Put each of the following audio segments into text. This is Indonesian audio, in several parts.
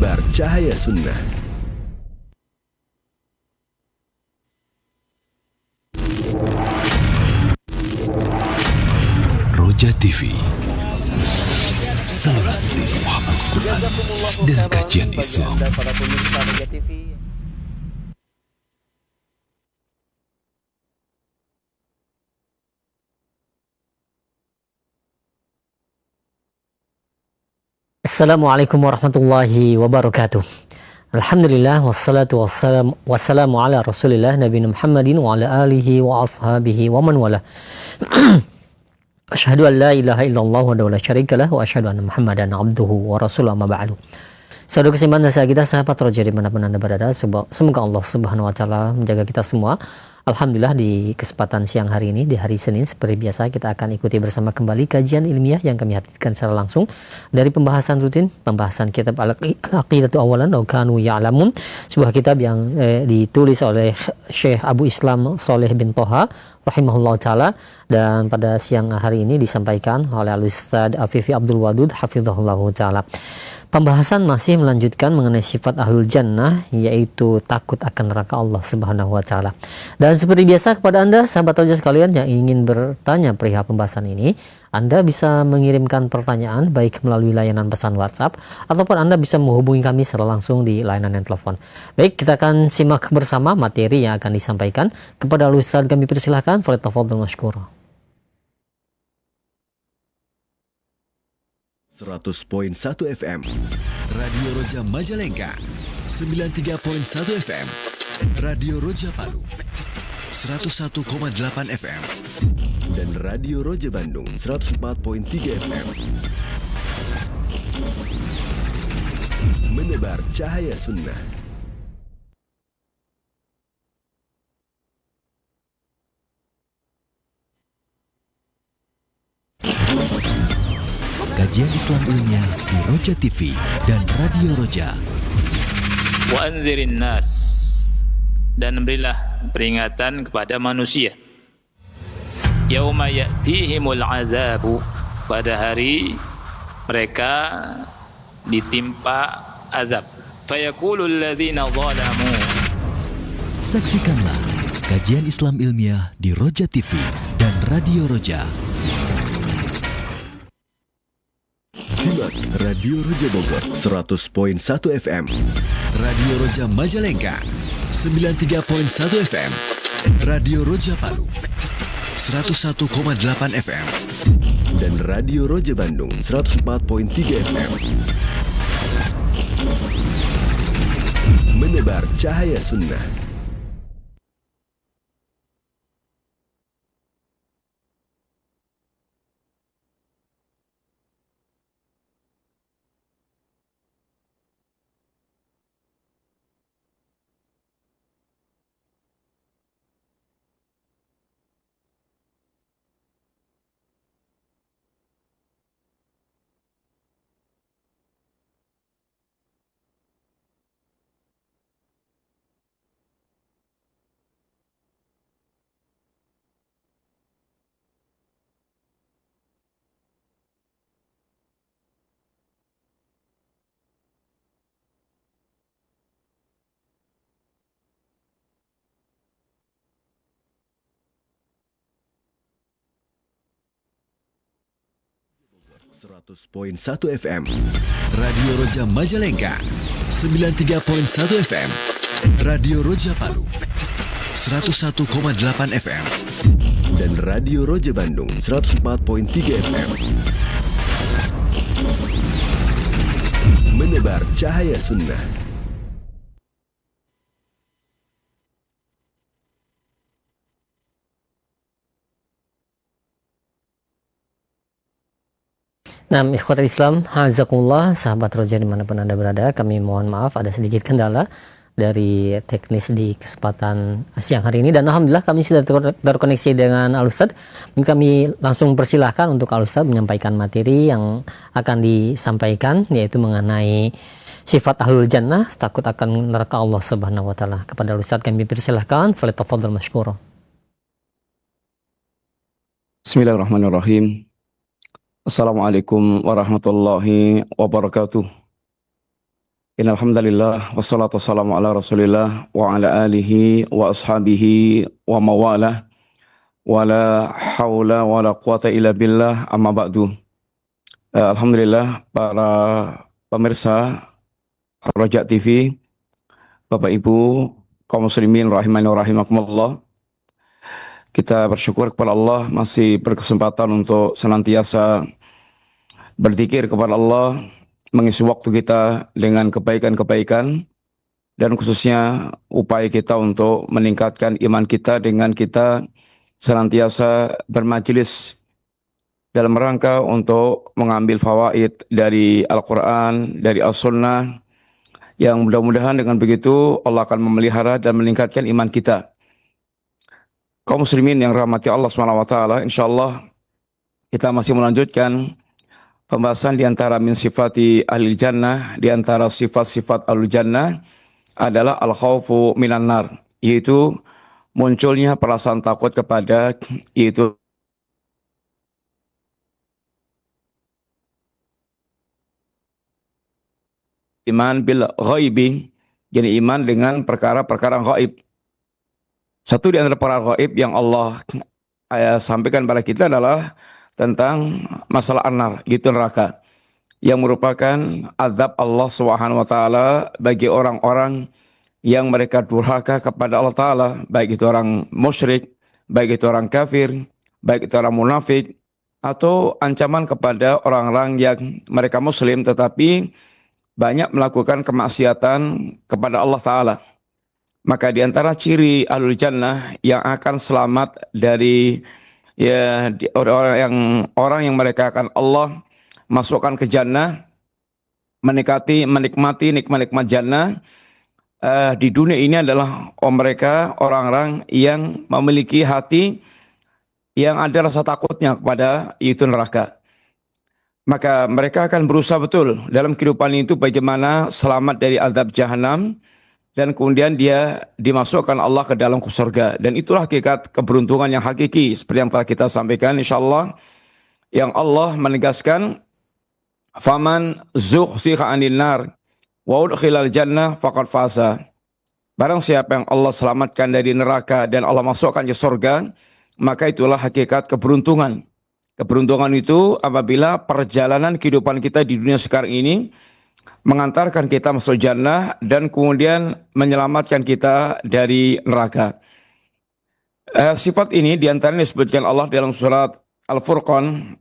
Menebar cahaya sunnah. Roja TV, saluran dakwah Al-Quran dan kajian Islam. Para pemirsa Roja TV. Assalamualaikum warahmatullahi wabarakatuh. Alhamdulillah wassalatu wassalamu ala Rasulillah nabiyina Muhammadin wa ala alihi wa ashabihi wa man wala. Asyhadu an la ilaha illallah wa la syarikalah wa asyhadu anna Muhammadan abduhu wa rasuluhu amma ba'du. Saudara kesimpulan nasihat kita, sahabat Roja dimanapun Anda berada, semoga Allah Subhanahu wa taala menjaga kita semua. Alhamdulillah, di kesempatan siang hari ini, di hari Senin, seperti biasa kita akan ikuti bersama kembali kajian ilmiah yang kami hadirkan secara langsung dari pembahasan rutin, pembahasan kitab Al-Aqidatu Awalan wa Kanu Ya'lamun, sebuah kitab yang ditulis oleh Syekh Abu Islam Sholeh bin Toha rahimahullah ta'ala, dan pada siang hari ini disampaikan oleh Al-Ustaz Afifi Abdul Wadud hafizahullah ta'ala. Pembahasan masih melanjutkan mengenai sifat ahlul jannah, yaitu takut akan neraka Allah Subhanahu wa taala. Dan seperti biasa, kepada Anda sahabat Roja sekalian yang ingin bertanya perihal pembahasan ini, Anda bisa mengirimkan pertanyaan baik melalui layanan pesan WhatsApp ataupun Anda bisa menghubungi kami secara langsung di layanan telepon. Baik, kita akan simak bersama materi yang akan disampaikan. Kepada Ustaz kami persilahkan, falyatafadhal mashkura. 100.1 FM Radio Roja Majalengka, 93.1 FM Radio Roja Palu, 101,8 FM dan Radio Roja Bandung 104.3 FM. Menebar cahaya sunnah. Kajian Islam ilmiah di Roja TV dan Radio Roja. Wa anzirin nas, dan berilah peringatan kepada manusia. Yauma ya'tihimul azabu, pada hari mereka ditimpa azab. Fayaqulul ladzina zalamu. Saksikanlah kajian Islam ilmiah di Roja TV dan Radio Roja. Simak Radio Roja Bogor 100.1 FM, Radio Roja Majalengka 93.1 FM, Radio Roja Palu 101,8 FM dan Radio Roja Bandung 104.3 FM. Menebar cahaya sunnah. .1 FM Radio Roja Majalengka 93.1 FM Radio Roja Palu 101,8 FM dan Radio Roja Bandung 104.3 FM. Menebar cahaya sunnah. Nah, ikhwatul Islam, hazakumullah, sahabat Roja dimanapun Anda berada, kami mohon maaf ada sedikit kendala dari teknis di kesempatan siang hari ini, dan alhamdulillah kami sudah terkoneksi dengan Al-Ustaz. Kami langsung persilahkan untuk Al-Ustaz menyampaikan materi yang akan disampaikan, yaitu mengenai sifat ahlul jannah, takut akan neraka Allah Subhanahu wa taala. Kepada Al-Ustaz kami persilahkan, falyatafadhal mashkura. Bismillahirrahmanirrahim. Assalamualaikum warahmatullahi wabarakatuh. Innalhamdalillah wassalatu wassalamu ala Rasulillah wa ala alihi wa ashabihi wa mawalah wa la hawla wa la quwata illa billah amma ba'du. Alhamdulillah para pemirsa Roja TV, Bapak Ibu kaum muslimin rahimani wa rahimakumullah. Kita bersyukur kepada Allah masih berkesempatan untuk senantiasa berzikir kepada Allah, mengisi waktu kita dengan kebaikan-kebaikan, dan khususnya upaya kita untuk meningkatkan iman kita dengan kita senantiasa bermajelis dalam rangka untuk mengambil fawaid dari Al-Quran, dari As-Sunnah, yang mudah-mudahan dengan begitu Allah akan memelihara dan meningkatkan iman kita. Kaum muslimin yang rahmati Allah SWT, insyaallah kita masih melanjutkan pembahasan di antara min sifati ahli jannah, di antara sifat-sifat ahli jannah adalah al-khawfu minan nar, yaitu munculnya perasaan takut kepada yaitu iman bil ghaibi, jadi iman dengan perkara-perkara ghaib. Satu di antara perkara ghaib yang Allah sampaikan pada kita adalah tentang masalah an-nar, gitu neraka, yang merupakan azab Allah Subhanahu wa taala bagi orang-orang yang mereka durhaka kepada Allah taala, baik itu orang musyrik, baik itu orang kafir, baik itu orang munafik, atau ancaman kepada orang-orang yang mereka muslim tetapi banyak melakukan kemaksiatan kepada Allah taala. Maka di antara ciri ahlul jannah yang akan selamat dari orang yang mereka akan Allah masukkan ke jannah, menikmati nikmat-nikmat jannah di dunia ini adalah mereka orang-orang yang memiliki hati yang ada rasa takutnya kepada itu neraka. Maka mereka akan berusaha betul dalam kehidupan itu bagaimana selamat dari azab jahanam, dan kemudian dia dimasukkan Allah ke dalam surga. Dan itulah hakikat keberuntungan yang hakiki, seperti yang telah kita sampaikan insyaallah, yang Allah menegaskan faman zuhziha 'anil nar wa udkhilal jannah faqad faza. Barang siapa yang Allah selamatkan dari neraka dan Allah masukkan ke surga, maka itulah hakikat keberuntungan. Keberuntungan itu apabila perjalanan kehidupan kita di dunia sekarang ini mengantarkan kita masuk jannah dan kemudian menyelamatkan kita dari neraka. Sifat ini diantaranya disebutkan Allah dalam surat Al-Furqan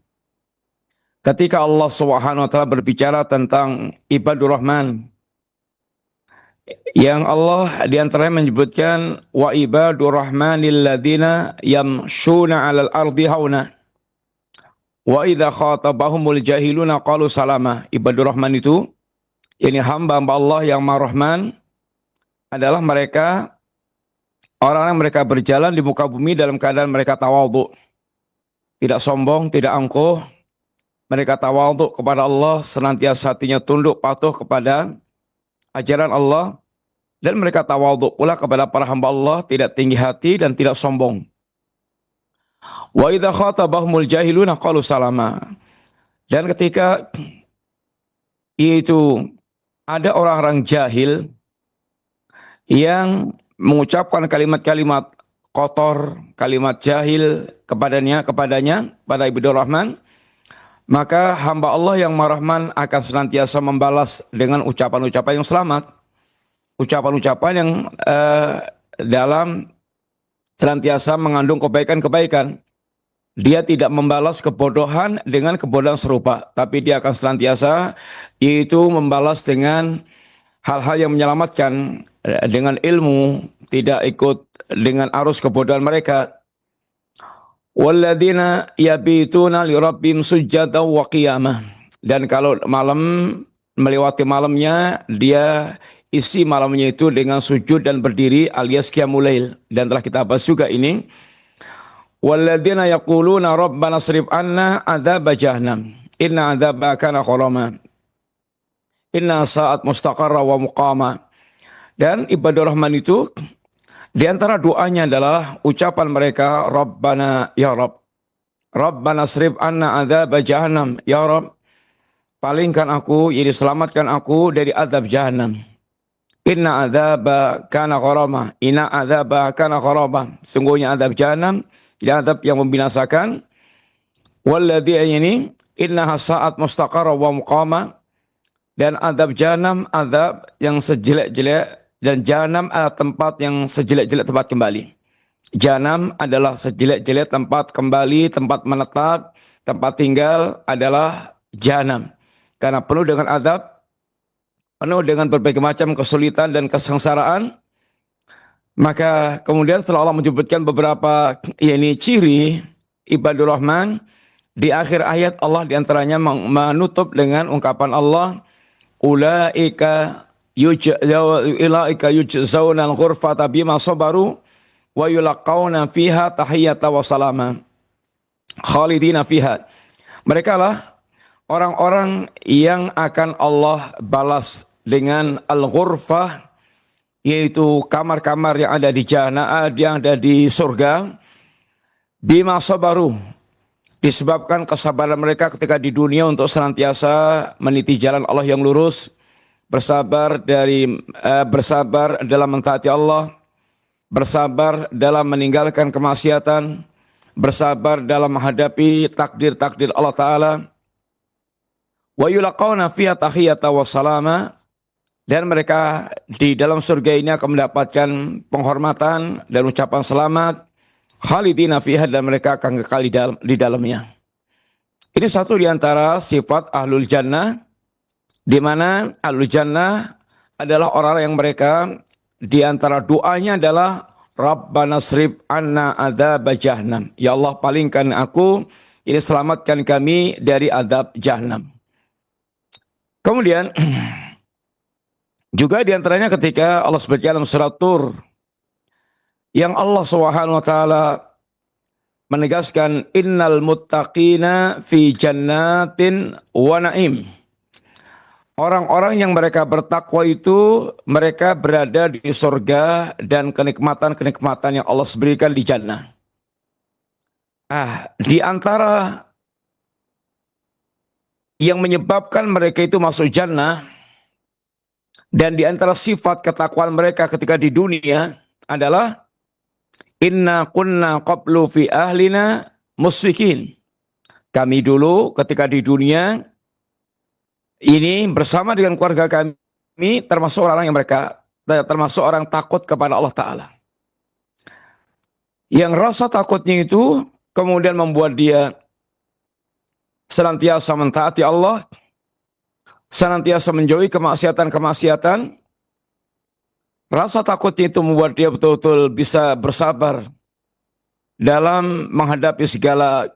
ketika Allah Subhanahu wa taala berbicara tentang ibadur rahman, yang Allah diantaranya menyebutkan wa ibadur rahmanil ladzina yamshuna 'alal ardi hauna wa idza khatabahumul jahiluna qalu salama. Ibadur rahman itu ini hamba-hamba Allah yang Maha Rahman adalah mereka orang-orang mereka berjalan di muka bumi dalam keadaan mereka tawadhu, tidak sombong, tidak angkuh. Mereka tawadhu kepada Allah, senantiasa hatinya tunduk patuh kepada ajaran Allah, dan mereka tawadhu pula kepada para hamba Allah, tidak tinggi hati dan tidak sombong. Wa idza khatabahumul jahiluna qalu salama. Dan ketika itu ada orang-orang jahil yang mengucapkan kalimat-kalimat kotor, kalimat jahil kepadanya, pada ibadur rahman, maka hamba Allah yang Maha Rahman akan senantiasa membalas dengan ucapan-ucapan yang selamat, ucapan-ucapan yang dalam senantiasa mengandung kebaikan-kebaikan. Dia tidak membalas kebodohan dengan kebodohan serupa, tapi dia akan senantiasa yaitu membalas dengan hal-hal yang menyelamatkan, dengan ilmu, tidak ikut dengan arus kebodohan mereka. Walladzina yabituna li rabbihim sujjadan wa qiyamah. Dan kalau malam melewati malamnya, dia isi malamnya itu dengan sujud dan berdiri alias qiyamul lail. Dan telah kita bahas juga ini. Walladzina yaquluna rabbana srif anna adzab jahannam inna adzaba kana gharama inna sa'at mustaqarra wa muqama. Dan ibadur rahman itu di antara doanya adalah ucapan mereka Rabbana ya Rabb, Rabbana srif anna adzab jahannam, ya Rabb, palingkan aku, jadi selamatkan aku dari azab jahannam. Inna adzaba kana gharama. Inna adzaba kana gharama. Sungguhnya azab jahannam, azab yang membinasakan. Walladzi ini innaha sa'at mustaqarra wa muqama. Dan azab jahannam, azab yang sejelek-jelek, dan jahannam adalah tempat yang sejelek-jelek tempat kembali. Jahannam adalah sejelek-jelek tempat kembali, tempat menetap, tempat tinggal adalah jahannam. Karena penuh dengan azab, penuh dengan berbagai macam kesulitan dan kesengsaraan. Maka kemudian setelah Allah menyebutkan beberapa ciri ibadur rahman, di akhir ayat Allah diantaranya menutup dengan ungkapan Allah, ulaika yujzauna al-ghurfata bima sabaru wa yulaqauna fiha tahiyyata wa salama khalidina fiha. Mereka lah orang-orang yang akan Allah balas dengan al-ghurfah, yaitu kamar-kamar yang ada di jannah, yang ada di surga, bima sabaru, disebabkan kesabaran mereka ketika di dunia untuk senantiasa meniti jalan Allah yang lurus, bersabar dalam mentaati Allah, bersabar dalam meninggalkan kemaksiatan, bersabar dalam menghadapi takdir-takdir Allah Ta'ala. Wa yulaqawna fiha tahiyyata wa salama, dan mereka di dalam surga ini akan mendapatkan penghormatan dan ucapan selamat, khalidina fiha, dan mereka akan kekal di dalamnya. Ini satu di antara sifat ahlul jannah, di mana ahlul jannah adalah orang yang mereka di antara doanya adalah Rabbana srif anna adzab jahannam. Ya Allah, palingkan aku, ini selamatkan kami dari azab jahannam. Kemudian juga di antaranya ketika Allah sebutkan dalam surat Tur, yang Allah Subhanahu wa taala menegaskan innal muttaqina fi jannatin wa naim. Orang-orang yang mereka bertakwa itu mereka berada di surga dan kenikmatan-kenikmatan yang Allah berikan di jannah. Di antara yang menyebabkan mereka itu masuk jannah dan di antara sifat ketakwaan mereka ketika di dunia adalah inna kunna qablu fi ahlina musfikin. Kami dulu ketika di dunia ini bersama dengan keluarga kami termasuk orang yang termasuk orang takut kepada Allah Ta'ala. Yang rasa takutnya itu kemudian membuat dia senantiasa mentaati Allah, senantiasa menjauhi kemaksiatan-kemaksiatan. Rasa takutnya itu membuat dia betul-betul bisa bersabar dalam menghadapi segala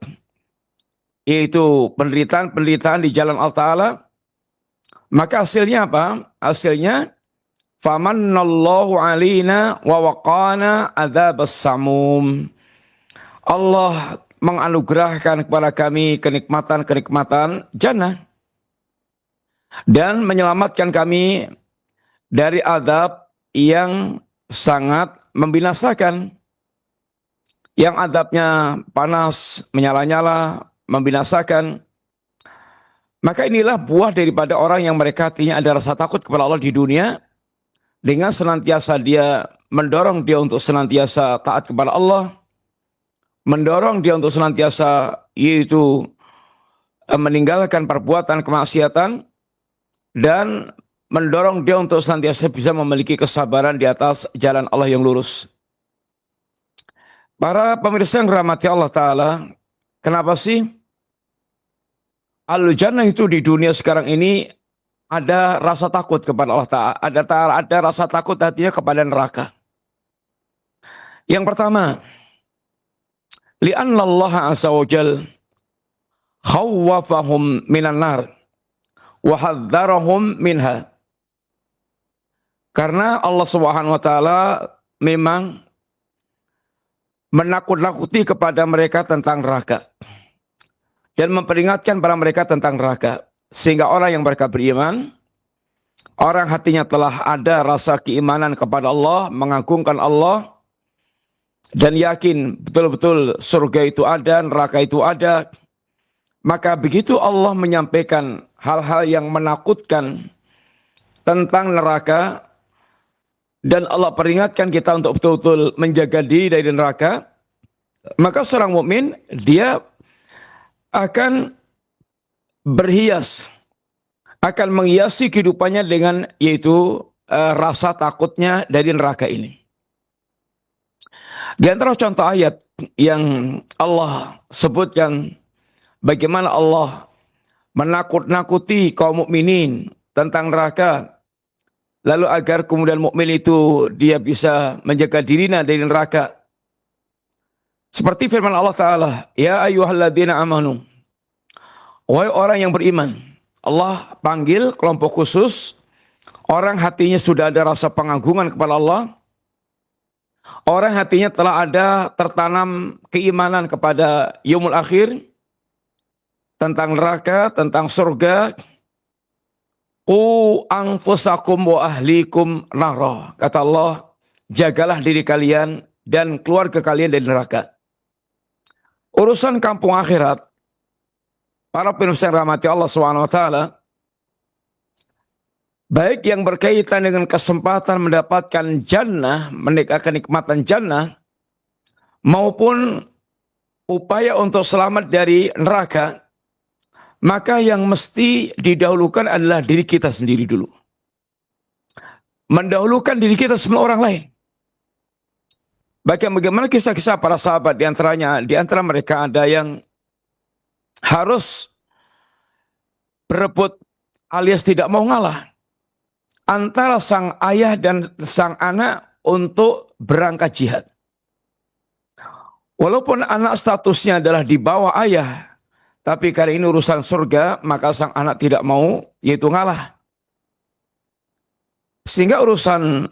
yaitu penderitaan-penderitaan di jalan Allah Ta'ala. Maka hasilnya apa? Hasilnya famannallahu alaina wa waqana adzabas samum. Allah menganugerahkan kepada kami kenikmatan-kenikmatan jannah dan menyelamatkan kami dari azab yang sangat membinasakan, yang azabnya panas, menyala-nyala, membinasakan. Maka inilah buah daripada orang yang mereka hatinya ada rasa takut kepada Allah di dunia, dengan senantiasa dia mendorong dia untuk senantiasa taat kepada Allah, mendorong dia untuk senantiasa yaitu meninggalkan perbuatan kemaksiatan, dan mendorong dia untuk senantiasa bisa memiliki kesabaran di atas jalan Allah yang lurus. Para pemirsa yang dirahmati Allah Ta'ala, kenapa sih Ahlul Jannah itu di dunia sekarang ini ada rasa takut kepada Allah Ta'ala, ada rasa takut hatinya kepada neraka? Yang pertama, li'anna Allah azza wa jal khawwafahum minan nar wa hadzarahum minha. Karena Allah Subhanahu wa taala memang menakut-nakuti kepada mereka tentang neraka dan memperingatkan pada mereka tentang neraka, sehingga orang yang mereka beriman, orang hatinya telah ada rasa keimanan kepada Allah, mengagungkan Allah, dan yakin betul-betul surga itu ada, neraka itu ada, Maka begitu Allah menyampaikan hal-hal yang menakutkan tentang neraka, dan Allah peringatkan kita untuk betul-betul menjaga diri dari neraka, maka seorang mukmin dia akan berhias, akan menghiasi kehidupannya dengan yaitu rasa takutnya dari neraka ini. Di antara contoh ayat yang Allah sebutkan bagaimana Allah menakut-nakuti kaum mukminin tentang neraka, lalu agar kemudian mukmin itu dia bisa menjaga dirinya dari neraka. Seperti firman Allah Ta'ala, ya ayyuhalladzina amanu, wahai orang yang beriman. Allah panggil kelompok khusus, orang hatinya sudah ada rasa pengagungan kepada Allah, orang hatinya telah ada tertanam keimanan kepada yaumul akhir, tentang neraka, tentang surga. Qu anfusakum wa ahlikum nara. Kata Allah, jagalah diri kalian dan keluarga kalian dari neraka. Urusan kampung akhirat, para pemirsa yang rahmati Allah SWT, baik yang berkaitan dengan kesempatan mendapatkan jannah, menikahkan nikmatan jannah, maupun upaya untuk selamat dari neraka, maka yang mesti didahulukan adalah diri kita sendiri dulu. Mendahulukan diri kita sebelum orang lain. Bagaimana kisah-kisah para sahabat, di antara mereka ada yang harus berebut alias tidak mau ngalah antara sang ayah dan sang anak untuk berangkat jihad. Walaupun anak statusnya adalah di bawah ayah, tapi karena ini urusan surga, maka sang anak tidak mau, yaitu ngalah. Sehingga urusan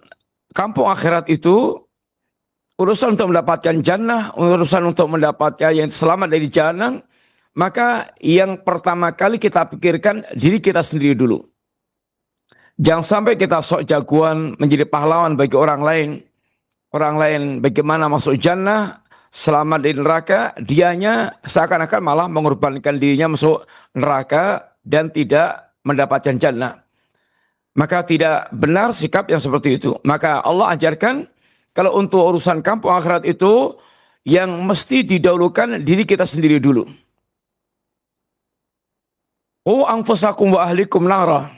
kampung akhirat itu, urusan untuk mendapatkan jannah, urusan untuk mendapatkan yang selamat dari jahanam, maka yang pertama kali kita pikirkan diri kita sendiri dulu. Jangan sampai kita sok jagoan menjadi pahlawan bagi orang lain. Orang lain bagaimana masuk jannah, selamat dari neraka, dianya seakan-akan malah mengorbankan dirinya masuk neraka dan tidak mendapatkan jannah. Maka tidak benar sikap yang seperti itu. Maka Allah ajarkan kalau untuk urusan kampung akhirat itu yang mesti didahulukan diri kita sendiri dulu. Qu anfusakum wa ahlikum nara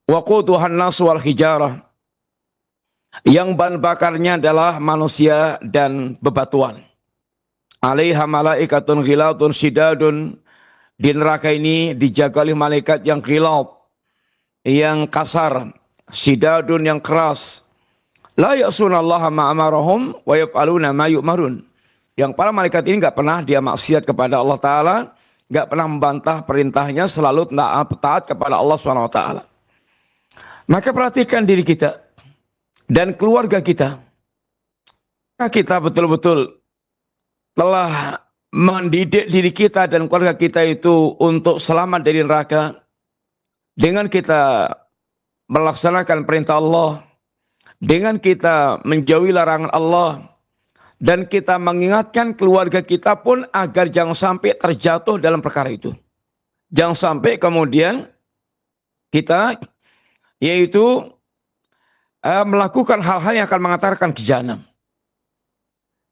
wa quduhan nas wal hijarah. Yang bahan bakarnya adalah manusia dan bebatuan. Alaiha malaikatun ghilatun shidadun. Di neraka ini dijaga oleh malaikat yang ghilat, yang kasar, shidadun yang keras. La ya'sunallaha ma'amarahum wa yaf'aluna ma yu'marun. Yang para malaikat ini enggak pernah dia maksiat kepada Allah Ta'ala, enggak pernah membantah perintahnya, selalu taat kepada Allah SWT. Maka perhatikan diri kita dan keluarga kita. Kita betul-betul telah mendidik diri kita dan keluarga kita itu untuk selamat dari neraka dengan kita melaksanakan perintah Allah, dengan kita menjauhi larangan Allah, dan kita mengingatkan keluarga kita pun agar jangan sampai terjatuh dalam perkara itu. Jangan sampai kemudian kita yaitu melakukan hal-hal yang akan mengantarkan ke jahanam.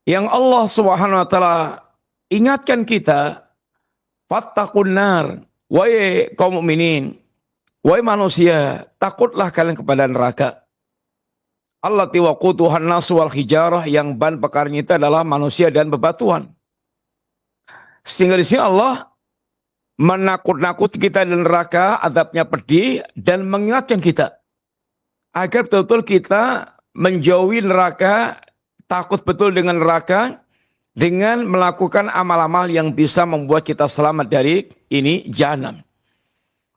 Yang Allah Subhanahu wa taala ingatkan kita, fattaqun nar, wahai kaum mukminin, wahai manusia, takutlah kalian kepada neraka. Allati waquduhan nas wal hijarah, yang bahan bakarnya itu adalah manusia dan bebatuan. Sehingga di sini Allah menakut-nakuti kita di neraka, azabnya pedih, dan mengingatkan kita agar betul-betul kita menjauhi neraka, takut betul dengan neraka, dengan melakukan amal-amal yang bisa membuat kita selamat dari ini jahanam.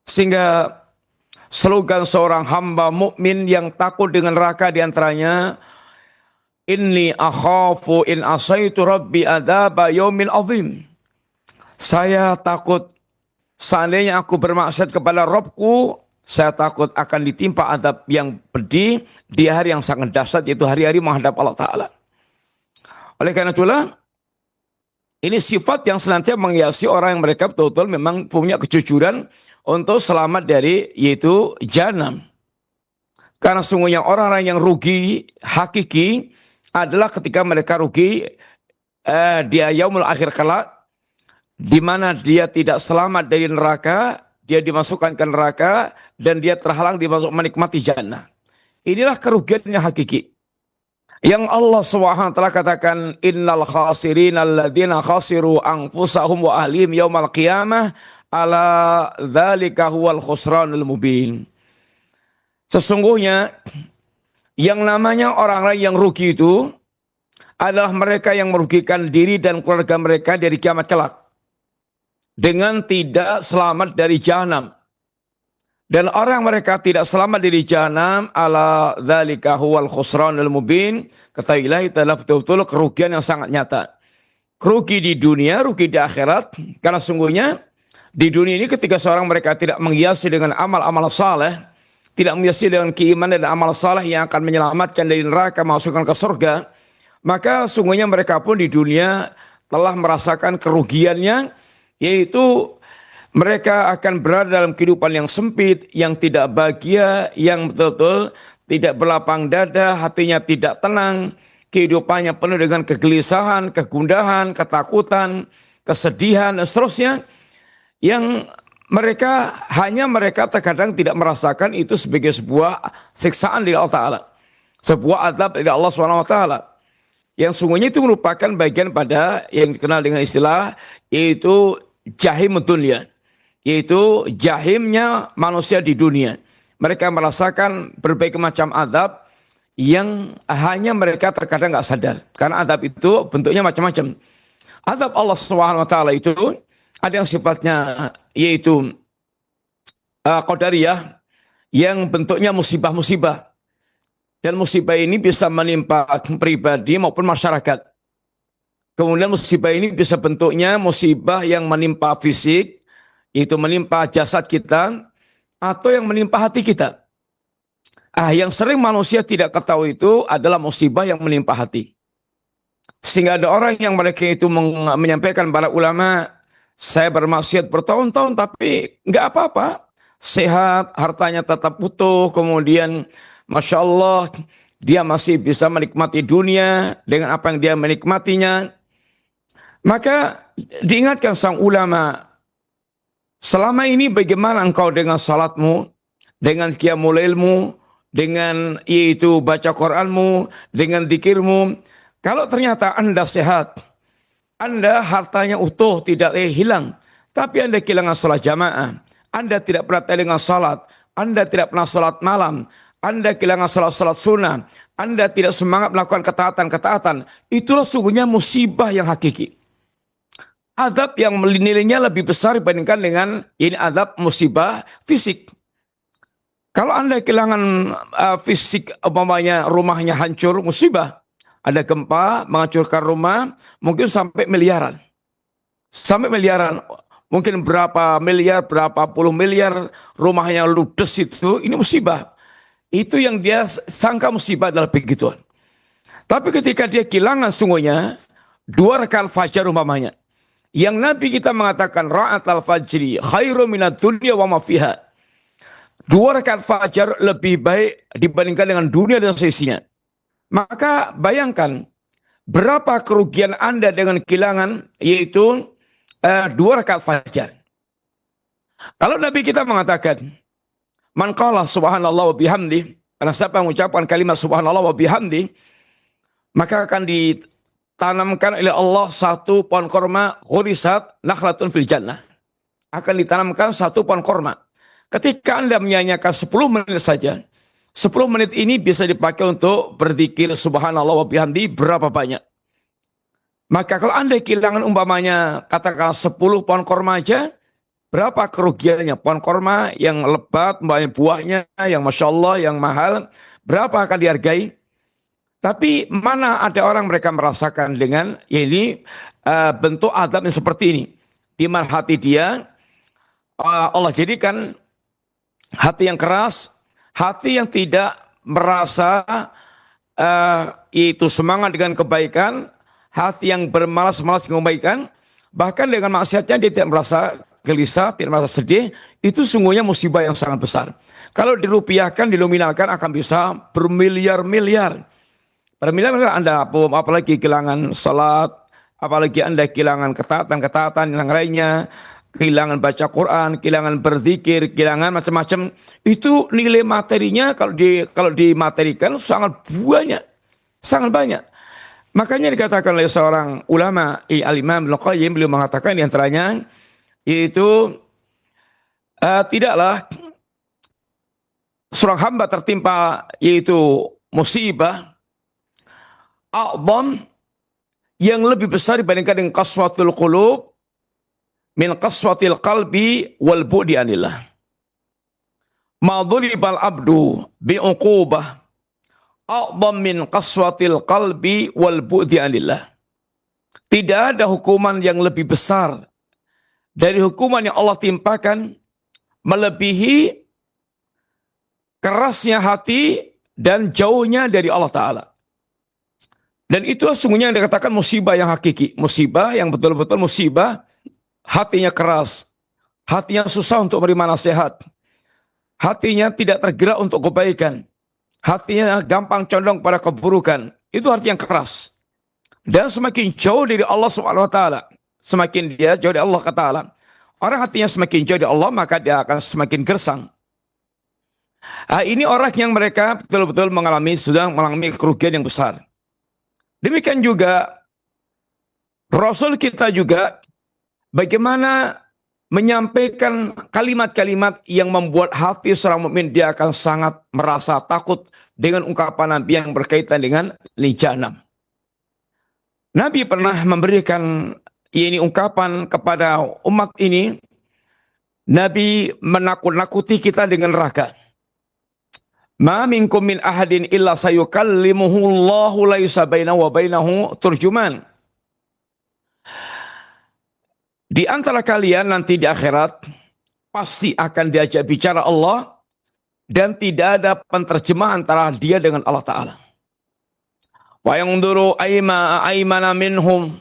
Sehingga slogan seorang hamba mukmin yang takut dengan neraka diantaranya, inni akhafu in asaitu rabbi adzaba yaumin azim. Saya takut seandainya aku bermaksiat kepada Rabbku, saya takut akan ditimpa azab yang pedih di hari yang sangat dahsyat, yaitu hari-hari menghadap Allah Ta'ala. Oleh karena itulah, Ini sifat yang senantiasa menghiasi orang yang mereka betul-betul memang punya kejujuran untuk selamat dari yaitu jahanam. Karena sungguhnya orang-orang yang rugi hakiki adalah ketika mereka rugi di yaumul akhir kelak, di mana dia tidak selamat dari neraka, dia dimasukkan ke neraka dan dia terhalang dimasuk menikmati jannah. Inilah kerugian yang hakiki. Yang Allah SWT katakan, innal khasirin alladzina khasiru anfusahum wa ahlihim yaumal qiyamah ala dzalika huwal khusranul mubin. Sesungguhnya yang namanya orang-orang yang rugi itu adalah mereka yang merugikan diri dan keluarga mereka dari kiamat kelak dengan tidak selamat dari jahanam. Dan orang mereka tidak selamat dari jahanam, ala dzalika huwal khusranul mubin. Ketahuilah itu adalah betul-betul kerugian yang sangat nyata. Rugi di dunia, rugi di akhirat. Karena sungguhnya di dunia ini ketika seorang mereka tidak menghiasi dengan amal-amal saleh, tidak menghiasi dengan keimanan dan amal saleh yang akan menyelamatkan dari neraka, masukkan ke surga, maka sungguhnya mereka pun di dunia telah merasakan kerugiannya, yaitu mereka akan berada dalam kehidupan yang sempit, yang tidak bahagia, yang betul-betul tidak berlapang dada, hatinya tidak tenang, kehidupannya penuh dengan kegelisahan, kegundahan, ketakutan, kesedihan, dan seterusnya, yang mereka terkadang tidak merasakan itu sebagai sebuah siksaan dari Allah Ta'ala, sebuah azab dari Allah SWT, yang sungguhnya itu merupakan bagian pada yang dikenal dengan istilah yaitu jahim dunia, yaitu jahimnya manusia di dunia. Mereka merasakan berbagai macam azab yang hanya mereka terkadang nggak sadar. Karena azab itu bentuknya macam-macam. Azab Allah SWT itu ada yang sifatnya yaitu qadariyah, yang bentuknya musibah-musibah. Dan musibah ini bisa menimpa pribadi maupun masyarakat. Kemudian musibah ini bisa bentuknya musibah yang menimpa fisik, itu menimpa jasad kita, atau yang menimpa hati kita. Yang sering manusia tidak ketahui itu adalah musibah yang menimpa hati. Sehingga ada orang yang mereka itu menyampaikan para ulama, saya bermaksiat bertahun-tahun tapi nggak apa-apa, sehat, hartanya tetap utuh, kemudian Masya Allah dia masih bisa menikmati dunia dengan apa yang dia menikmatinya. Maka diingatkan sang ulama, selama ini bagaimana engkau dengan salatmu, dengan qiyamul lailmu, dengan yaitu baca Qur'anmu, dengan zikirmu. Kalau ternyata Anda sehat, Anda hartanya utuh, tidak hilang, tapi Anda kehilangan salat jamaah, Anda tidak perhatian dengan salat, Anda tidak pernah salat malam, Anda kehilangan salat-salat sunnah, Anda tidak semangat melakukan ketaatan-ketaatan, itulah sungguhnya musibah yang hakiki. Azab yang nilainya lebih besar dibandingkan dengan ini azab musibah fisik. Kalau Anda kehilangan fisik, umpamanya rumahnya hancur, musibah. Ada gempa menghancurkan rumah, mungkin sampai miliaran. Sampai miliaran, mungkin berapa miliar, berapa puluh miliar, rumahnya ludes itu, ini musibah. Itu yang dia sangka musibah adalah begituan. Tapi ketika dia kehilangan sungguhnya, 2 rakaat fajar umpamanya, yang Nabi kita mengatakan ra'at al-fajri khairu minad dunya wa ma fiha. 2 rakaat fajar lebih baik dibandingkan dengan dunia dan seisinya. Maka bayangkan berapa kerugian Anda dengan kehilangan yaitu 2 rakaat fajar. Kalau Nabi kita mengatakan man qala subhanallah wa bihamdi, karena siapa yang mengucapkan kalimat subhanallah wa bihamdi, maka akan ditanamkan oleh Allah 1 pohon korma ghurisat nakhlatun fil jannah. Akan ditanamkan 1 pohon korma. Ketika Anda menyanyikan 10 menit saja, 10 menit ini bisa dipakai untuk berzikir subhanallah wa bihamdi berapa banyak. Maka kalau Anda kehilangan umpamanya katakanlah 10 pohon korma aja, berapa kerugiannya? Pohon korma yang lebat, umpamanya buahnya yang Masya Allah, yang mahal, berapa akan dihargai? Tapi mana ada orang mereka merasakan dengan ya ini bentuk azab yang seperti ini. Di mana hati dia, Allah jadikan hati yang keras, hati yang tidak merasa itu semangat dengan kebaikan, hati yang bermalas-malas kebaikan, bahkan dengan maksiatnya dia tidak merasa gelisah, tidak merasa sedih, itu sungguhnya musibah yang sangat besar. Kalau dirupiahkan, dinominalkan akan bisa bermiliar-miliar. Bermiliar-miliar Anda, apalagi kehilangan salat, apalagi Anda kehilangan ketaatan-ketaatan yang lainnya, kehilangan baca Quran, kehilangan berzikir, kehilangan macam-macam. Itu nilai materinya kalau dimaterikan sangat banyak. Sangat banyak. Makanya dikatakan oleh seorang ulama, Al-Imam Ibnu Qayyim, beliau mengatakan di antaranya, yaitu tidaklah seorang hamba tertimpa yaitu musibah a'zam yang lebih besar dibandingkan dengan qaswatul qulub min qaswatil qalbi wal bu'di anillah. Ma dhuribal abdu bi'uqubah a'zam min qaswatil qalbi wal bu'di anillah. Tidak ada hukuman yang lebih besar dari hukuman yang Allah timpakan melebihi kerasnya hati dan jauhnya dari Allah Ta'ala. Dan itulah sungguhnya yang dikatakan musibah yang hakiki. Musibah yang betul-betul musibah, hatinya keras, hatinya susah untuk menerima nasihat, hatinya tidak tergerak untuk kebaikan, hatinya gampang condong pada keburukan. Itu arti yang keras. Dan semakin jauh dari Allah Subhanahu wa taala, semakin dia jauh dari Allah Ta'ala, orang hatinya semakin jauh dari Allah, maka dia akan semakin gersang. Ini orang yang mereka betul-betul sudah mengalami kerugian yang besar. Demikian juga Rasul kita juga bagaimana menyampaikan kalimat-kalimat yang membuat hati seorang mukmin dia akan sangat merasa takut dengan ungkapan Nabi yang berkaitan dengan Jahanam. Nabi pernah memberikan ini ungkapan kepada umat ini. Nabi menakut-nakuti kita dengan neraka. Ma minkum min ahadin illa sayukallimuhu Allahu laisa bainahu wa bainahu turjuman. Di antara kalian nanti di akhirat pasti akan diajak bicara Allah dan tidak ada penterjemah antara dia dengan Allah Ta'ala. Wa yanzuru aymana minhum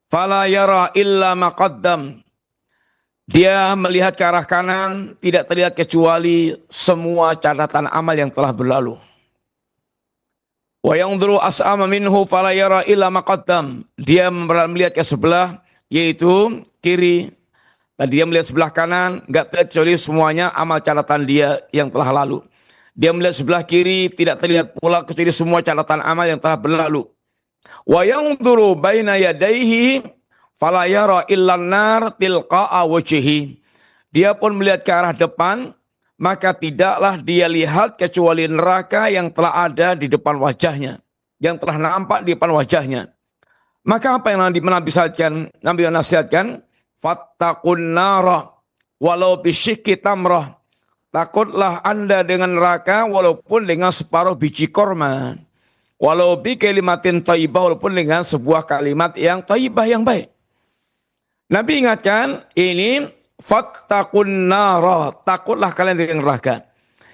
fala yara illa ma qaddam. Dia melihat ke arah kanan, tidak terlihat kecuali semua catatan amal yang telah berlalu. Wa yanzuru as'ama minhu fala yara illa ma qaddam. Dia melihat ke sebelah, yaitu kiri. Dan dia melihat sebelah kanan, enggak terlihat kecuali semuanya amal catatan dia yang telah lalu. Dia melihat sebelah kiri, tidak terlihat pula kecuali semua catatan amal yang telah berlalu. Wa yanzuru baina yadayhi fala yara illan nar tilqa'a wajhihi. Dia pun melihat ke arah depan, maka tidaklah dia lihat kecuali neraka yang telah ada di depan wajahnya, yang telah nampak di depan wajahnya. Maka apa yang Nabi nasihatkan? Fattaqun nara walau bisyikki tamrah. Takutlah Anda dengan neraka walaupun dengan separuh biji korma. Walau bi kalimatin thayyibah, walaupun dengan sebuah kalimat yang thayyibah yang baik. Nabi ingatkan ini fattaqun nara, takutlah kalian dengan neraka.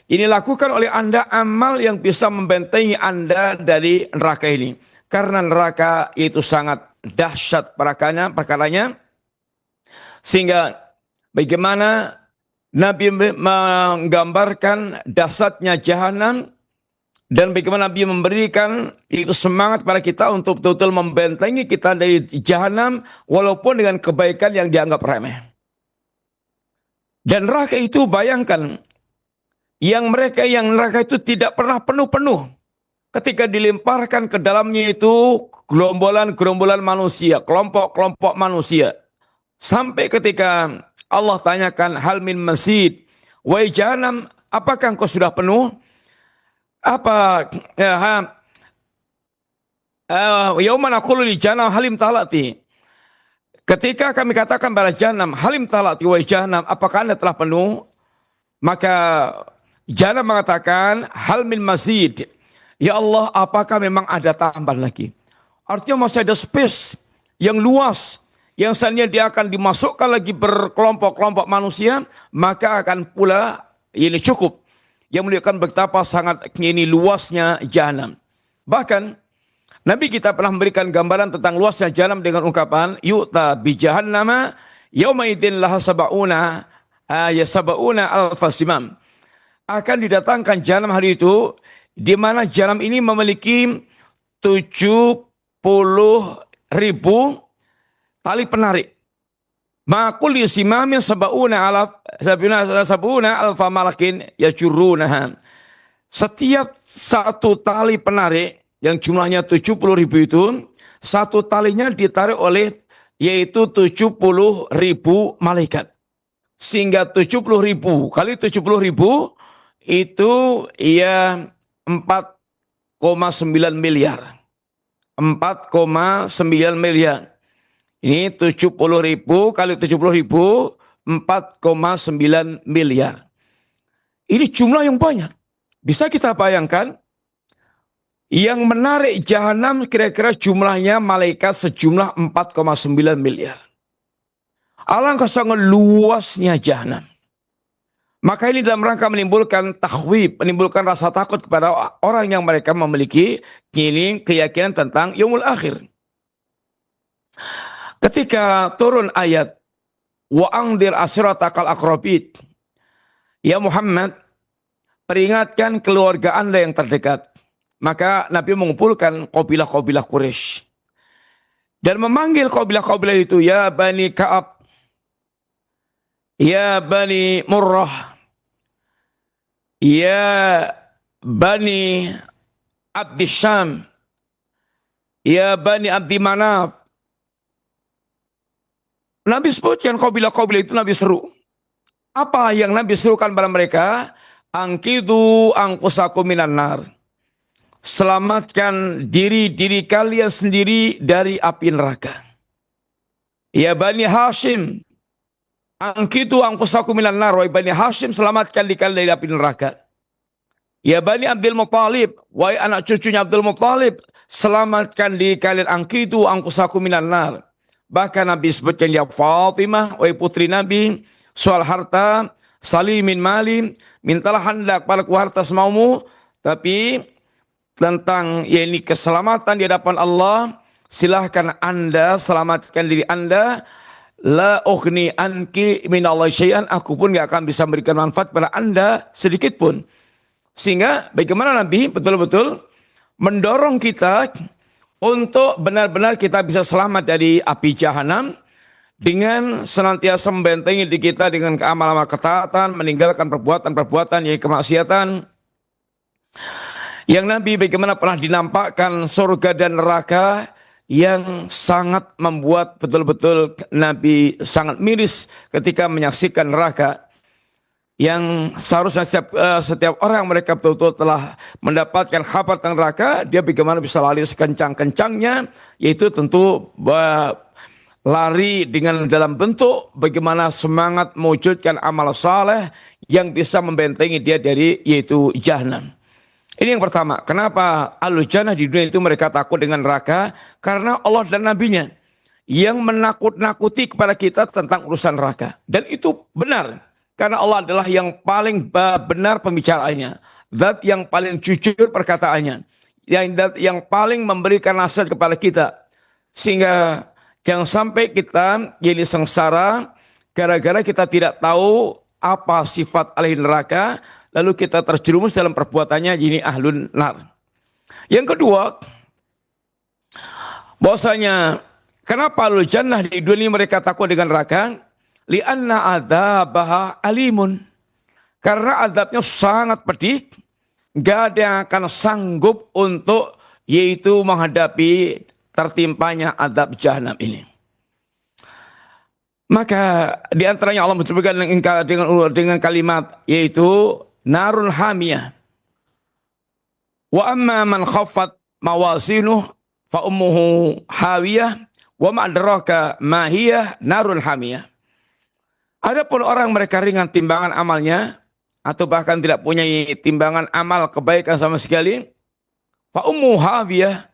Ini lakukan oleh Anda amal yang bisa membentengi Anda dari neraka ini. Karena neraka itu sangat dahsyat perkaranya. Sehingga bagaimana Nabi menggambarkan dahsyatnya Jahanam dan bagaimana Nabi memberikan itu semangat pada kita untuk betul-betul membentengi kita dari Jahanam walaupun dengan kebaikan yang dianggap remeh. Dan neraka itu bayangkan yang neraka itu tidak pernah penuh-penuh. Ketika dilemparkan ke dalamnya itu gerombolan-gerombolan manusia, kelompok-kelompok manusia. Sampai ketika Allah tanyakan hal min mazid, wahai Jahanam, apakah engkau sudah penuh? Yauma naqulu li Jahannam halim talati. Ketika kami katakan pada Jahannam halim talati, wahai Jahannam, apakah Anda telah penuh? Maka Jahannam mengatakan hal min mazid. Ya Allah, apakah memang ada tambahan lagi? Artinya masih ada space yang luas, yang seandainya dia akan dimasukkan lagi berkelompok-kelompok manusia, maka akan pula ini cukup. Yang menunjukkan betapa sangat ini luasnya Jahanam. Bahkan Nabi kita pernah memberikan gambaran tentang luasnya jahanam dengan ungkapan yu'ta bi jahannama yauma idzin laha sab'una alfasimam. Akan didatangkan jahanam hari itu di mana jahanam ini memiliki 70.000 tali penarik. Maqul simamin sab'una alfa malakin yajurrunaha. Setiap satu tali penarik yang jumlahnya 70.000 itu, satu talinya ditarik oleh yaitu 70.000 malaikat. Sehingga 70.000 kali 70.000 itu ya 4,9 miliar. 4,9 miliar. Ini 70.000 kali 70.000 4,9 miliar. Ini jumlah yang banyak. Bisa kita bayangkan yang menarik jahanam kira-kira jumlahnya malaikat sejumlah 4,9 miliar. Alangkah sangat luasnya jahanam. Maka ini dalam rangka menimbulkan takhwif, menimbulkan rasa takut kepada orang yang mereka memiliki keyakinan tentang yaumul akhir. Ketika turun ayat wa angdir asiratakal aqrabin, ya Muhammad, peringatkan keluarga Anda yang terdekat. Maka Nabi mengumpulkan kabilah-kabilah Quraisy dan memanggil kabilah-kabilah itu, ya Bani Ka'ab, ya Bani Murrah, ya Bani Abdi Syam, ya Bani Abdi Manaf. Nabi sebutkan kabilah-kabilah itu, Nabi seru. Apa yang Nabi serukan pada mereka? Angkidu angkusakum minan nar. Selamatkan diri kalian sendiri dari api neraka. Ya Bani Hashim, angkitu angkusakum minan nar. Wahai Bani Hashim, selamatkan diri kalian dari api neraka. Ya Bani Abdul Muttalib, wahai anak cucunya Abdul Muttalib, selamatkan diri kalian, angkitu angkusakum minan nar. Bahkan Nabi sebutkan, ya Fatimah, wahai putri Nabi, soal harta, salimin mali, mintalah hendak padaku harta semaumu, tapi tentang yakni keselamatan di hadapan Allah, silahkan Anda selamatkan diri Anda. La ughni anki minallahi syai'an, aku pun gak akan bisa memberikan manfaat pada Anda sedikit pun. Sehingga bagaimana Nabi betul-betul mendorong kita untuk benar-benar kita bisa selamat dari api jahanam dengan senantiasa membentengi diri kita dengan amal-amal ketaatan, meninggalkan perbuatan-perbuatan yang kemaksiatan. Yang Nabi bagaimana pernah dinampakkan surga dan neraka yang sangat membuat betul-betul Nabi sangat miris ketika menyaksikan neraka. Yang seharusnya setiap orang mereka betul-betul telah mendapatkan kabar tentang neraka, dia bagaimana bisa lari sekencang-kencangnya, yaitu tentu lari dengan dalam bentuk bagaimana semangat mewujudkan amal saleh yang bisa membentengi dia dari yaitu jahanam. Ini yang pertama. Kenapa ahlul jannah di dunia itu mereka takut dengan neraka? Karena Allah dan Nabi-Nya yang menakut-nakuti kepada kita tentang urusan neraka. Dan itu benar. Karena Allah adalah yang paling benar pembicaraannya. Zat yang paling jujur perkataannya. Yang paling memberikan nasihat kepada kita. Sehingga jangan sampai kita jadi sengsara gara-gara kita tidak tahu apa sifat ahli neraka, lalu kita terjerumus dalam perbuatannya, ini ahlun nar. Yang kedua, bahwasanya kenapa ahlul jannah di dunia mereka takut dengan neraka? Li'anna adzabaha alimun. Karena azabnya sangat pedih, gak ada yang akan sanggup untuk yaitu menghadapi tertimpanya azab jahanam ini. Maka di antaranya Allah menyebutkan dengan kalimat yaitu narun hamiyah. Wa amma man khaffat mawazinuh fa ummuhu hawiyah wa ma adraka ma hiya narun hamiyah. Adapun orang mereka ringan timbangan amalnya atau bahkan tidak punya timbangan amal kebaikan sama sekali, fa ummuhu hawiyah,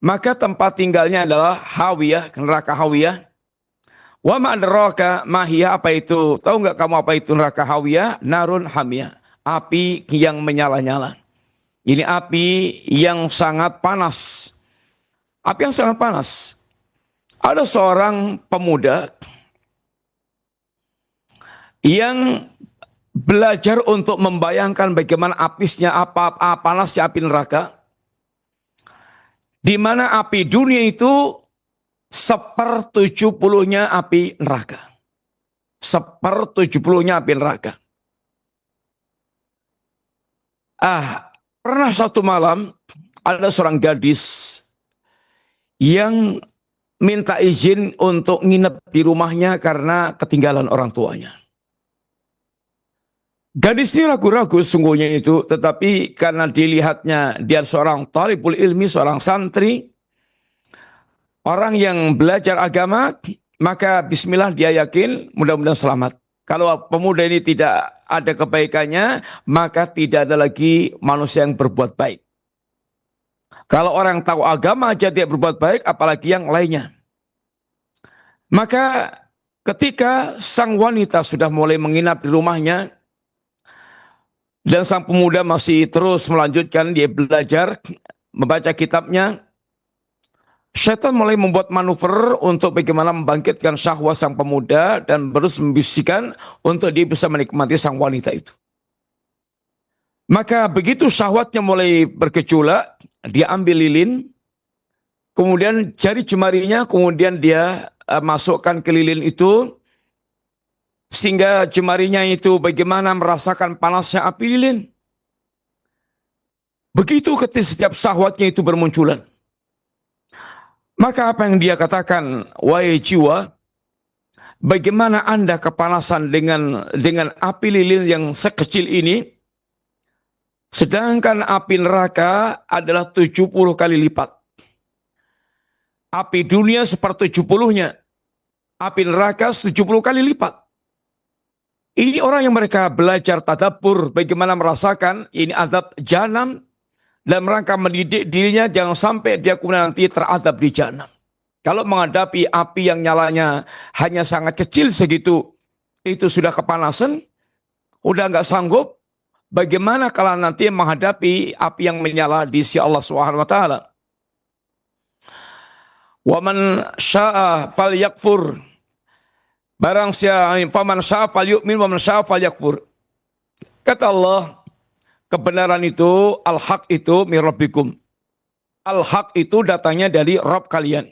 maka tempat tinggalnya adalah hawiyah, neraka hawiyah. Wa ma adraka ma hiya, apa itu? Tahu enggak kamu apa itu neraka hawiyah? Narun hamiyah, api yang menyala-nyala. Ini api yang sangat panas, Api yang sangat panas. Ada seorang pemuda yang belajar untuk membayangkan bagaimana panasnya api neraka, di mana api dunia itu 1/70-nya api neraka. 1/70-nya api neraka. Pernah satu malam ada seorang gadis yang minta izin untuk nginep di rumahnya karena ketinggalan orang tuanya. Gadis ini ragu-ragu sungguhnya itu, tetapi karena dilihatnya dia seorang talibul ilmi, seorang santri, orang yang belajar agama, maka bismillah dia yakin mudah-mudahan selamat. Kalau pemuda ini tidak ada kebaikannya, maka tidak ada lagi manusia yang berbuat baik. Kalau orang tahu agama aja dia berbuat baik, apalagi yang lainnya. Maka ketika sang wanita sudah mulai menginap di rumahnya, dan sang pemuda masih terus melanjutkan dia belajar, membaca kitabnya, syaitan mulai membuat manuver untuk bagaimana membangkitkan syahwat sang pemuda dan terus membisikkan untuk dia bisa menikmati sang wanita itu. Maka begitu syahwatnya mulai bergejolak, dia ambil lilin, kemudian jari jemarinya, kemudian dia masukkan ke lilin itu, sehingga jemarinya itu bagaimana merasakan panasnya api lilin. Begitu ketika setiap syahwatnya itu bermunculan. Maka apa yang dia katakan, wahai jiwa, bagaimana Anda kepanasan dengan api lilin yang sekecil ini, sedangkan api neraka adalah 70 kali lipat. Api dunia 1/70-nya, api neraka 70 kali lipat. Ini orang yang mereka belajar tadabbur bagaimana merasakan ini azab jahanam, dan mereka mendidik dirinya jangan sampai dia kemudian nanti terazab di jahanam. Kalau menghadapi api yang nyalanya hanya sangat kecil segitu, itu sudah kepanasan, udah nggak sanggup. Bagaimana kalau nanti menghadapi api yang menyala di sisi Allah Subhanahu wa taala? Wa man syaa'a falyakfur. Barang siapa faman syaa'a falyu'min wa man syaa'a falyakfur. Kata Allah, kebenaran itu, al-haq itu min rabbikum. Al-haq itu datangnya dari Rabb kalian.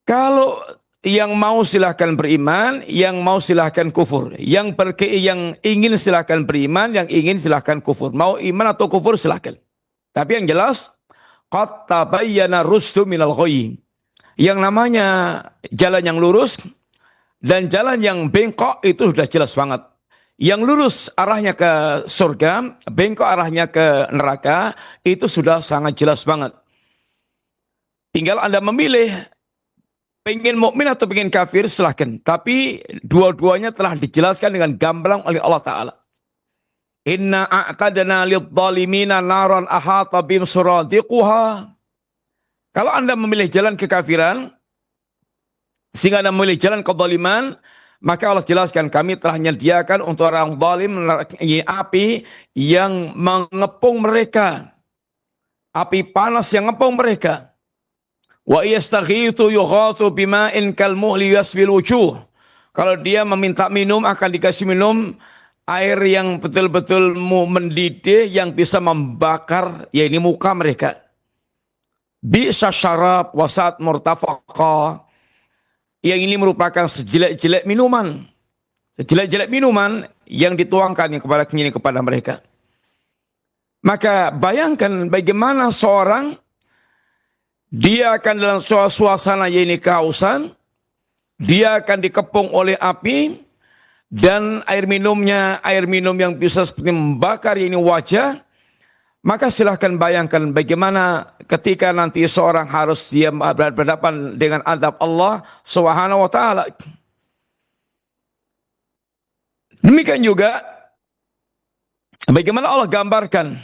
Kalau yang mau silahkan beriman, yang mau silahkan kufur. Yang ingin silahkan beriman, yang ingin silahkan kufur. Mau iman atau kufur silahkan. Tapi yang jelas, qad tabayyana rusdu minal ghayy. Yang namanya jalan yang lurus dan jalan yang bengkok itu sudah jelas banget. Yang lurus arahnya ke surga, bengkok arahnya ke neraka, itu sudah sangat jelas banget. Tinggal Anda memilih, pengen mukmin atau pengen kafir, silahkan. Tapi dua-duanya telah dijelaskan dengan gamblang oleh Allah Ta'ala. Inna a'tadna lidzalimina naran ahata bim suradiquha. Kalau Anda memilih jalan kekafiran, sehingga Anda memilih jalan kezaliman, maka Allah jelaskan, kami telah menyediakan untuk orang zalim api yang mengepung mereka. Api panas yang mengepung mereka. Wa yastaghithu yughathu bima'in kalmuhli yasfil wujuh. Kalau dia meminta minum, akan dikasih minum air yang betul-betul mendidih, yang bisa membakar, yaitu muka mereka. Bi'sa syarab wasat murtafaqa. Yang ini merupakan sejelek-jelek minuman. Sejelek-jelek minuman yang dituangkan kepada mereka. Maka bayangkan bagaimana seorang, dia akan dalam suasana yaitu kehausan, dia akan dikepung oleh api, dan air minum yang bisa seperti membakar ini wajah. Maka silahkan bayangkan bagaimana ketika nanti seorang harus dia berhadapan dengan azab Allah Subhanahu wa taala. Demikian juga bagaimana Allah gambarkan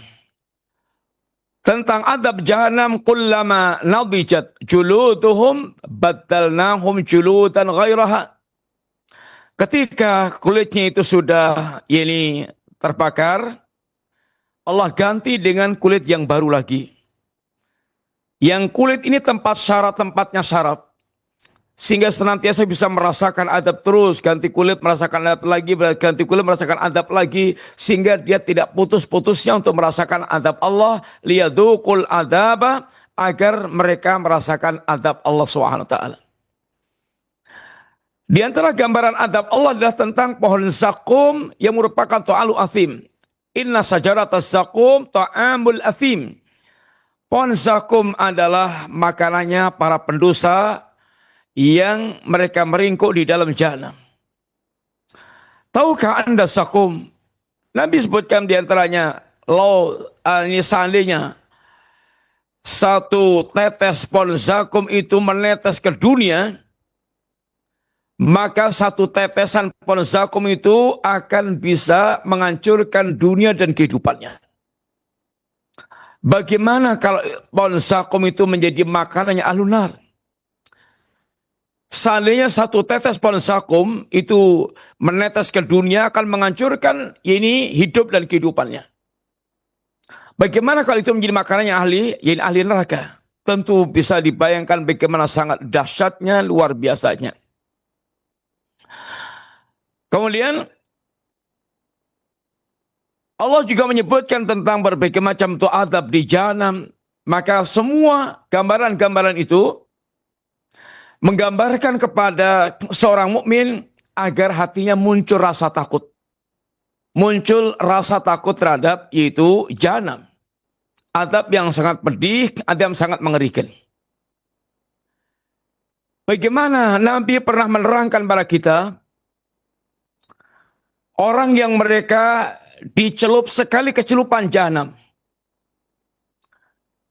tentang azab jahanam, kullama nadijat juluduhum baddalnahum juludan ghairaha. Ketika kulitnya itu sudah terbakar, Allah ganti dengan kulit yang baru lagi. Yang kulit ini tempatnya syarat. Sehingga senantiasa bisa merasakan adab terus, ganti kulit merasakan adab lagi, ganti kulit merasakan adab lagi, sehingga dia tidak putus-putusnya untuk merasakan adab Allah, liyadzuqul adaba, agar mereka merasakan adab Allah SWT. Di antara gambaran adab Allah adalah tentang pohon zakum yang merupakan ta'alu athim. Inna sajaratas zakum ta'amul athim. Pohon zakum adalah makanannya para pendosa yang mereka meringkuk di dalam jahanam. Tahukah Anda zakum? Nabi sebutkan di antaranya, ini seandainya satu tetes pohon zakum itu menetes ke dunia, maka satu tetesan pohon zakum itu akan bisa menghancurkan dunia dan kehidupannya. Bagaimana kalau pohon zakum itu menjadi makanannya ahlun nar? Seandainya satu tetes pohon zakum itu menetes ke dunia akan menghancurkan ini hidup dan kehidupannya. Bagaimana kalau itu menjadi makanannya ahli neraka? Tentu bisa dibayangkan bagaimana sangat dahsyatnya, luar biasanya. Kemudian Allah juga menyebutkan tentang berbagai macam adab di jahanam. Maka semua gambaran-gambaran itu menggambarkan kepada seorang mukmin agar hatinya muncul rasa takut. Muncul rasa takut terhadap yaitu jahanam. Adab yang sangat pedih, adab yang sangat mengerikan. Bagaimana Nabi pernah menerangkan pada kita orang yang mereka dicelup sekali kecelupan jahanam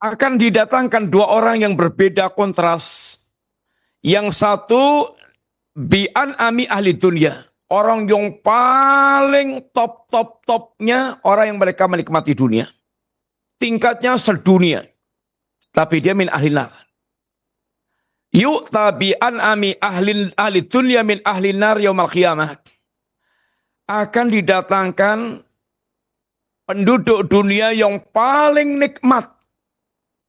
akan didatangkan dua orang yang berbeda kontras. Yang satu bi'an ami ahli dunia, orang yang paling top-topnya orang yang mereka menikmati dunia. Tingkatnya sedunia. Tapi dia min ahli nar. Yu'ta bi'an ami ahli dunia min ahli nar yaumal qiyamah. Akan didatangkan penduduk dunia yang paling nikmat,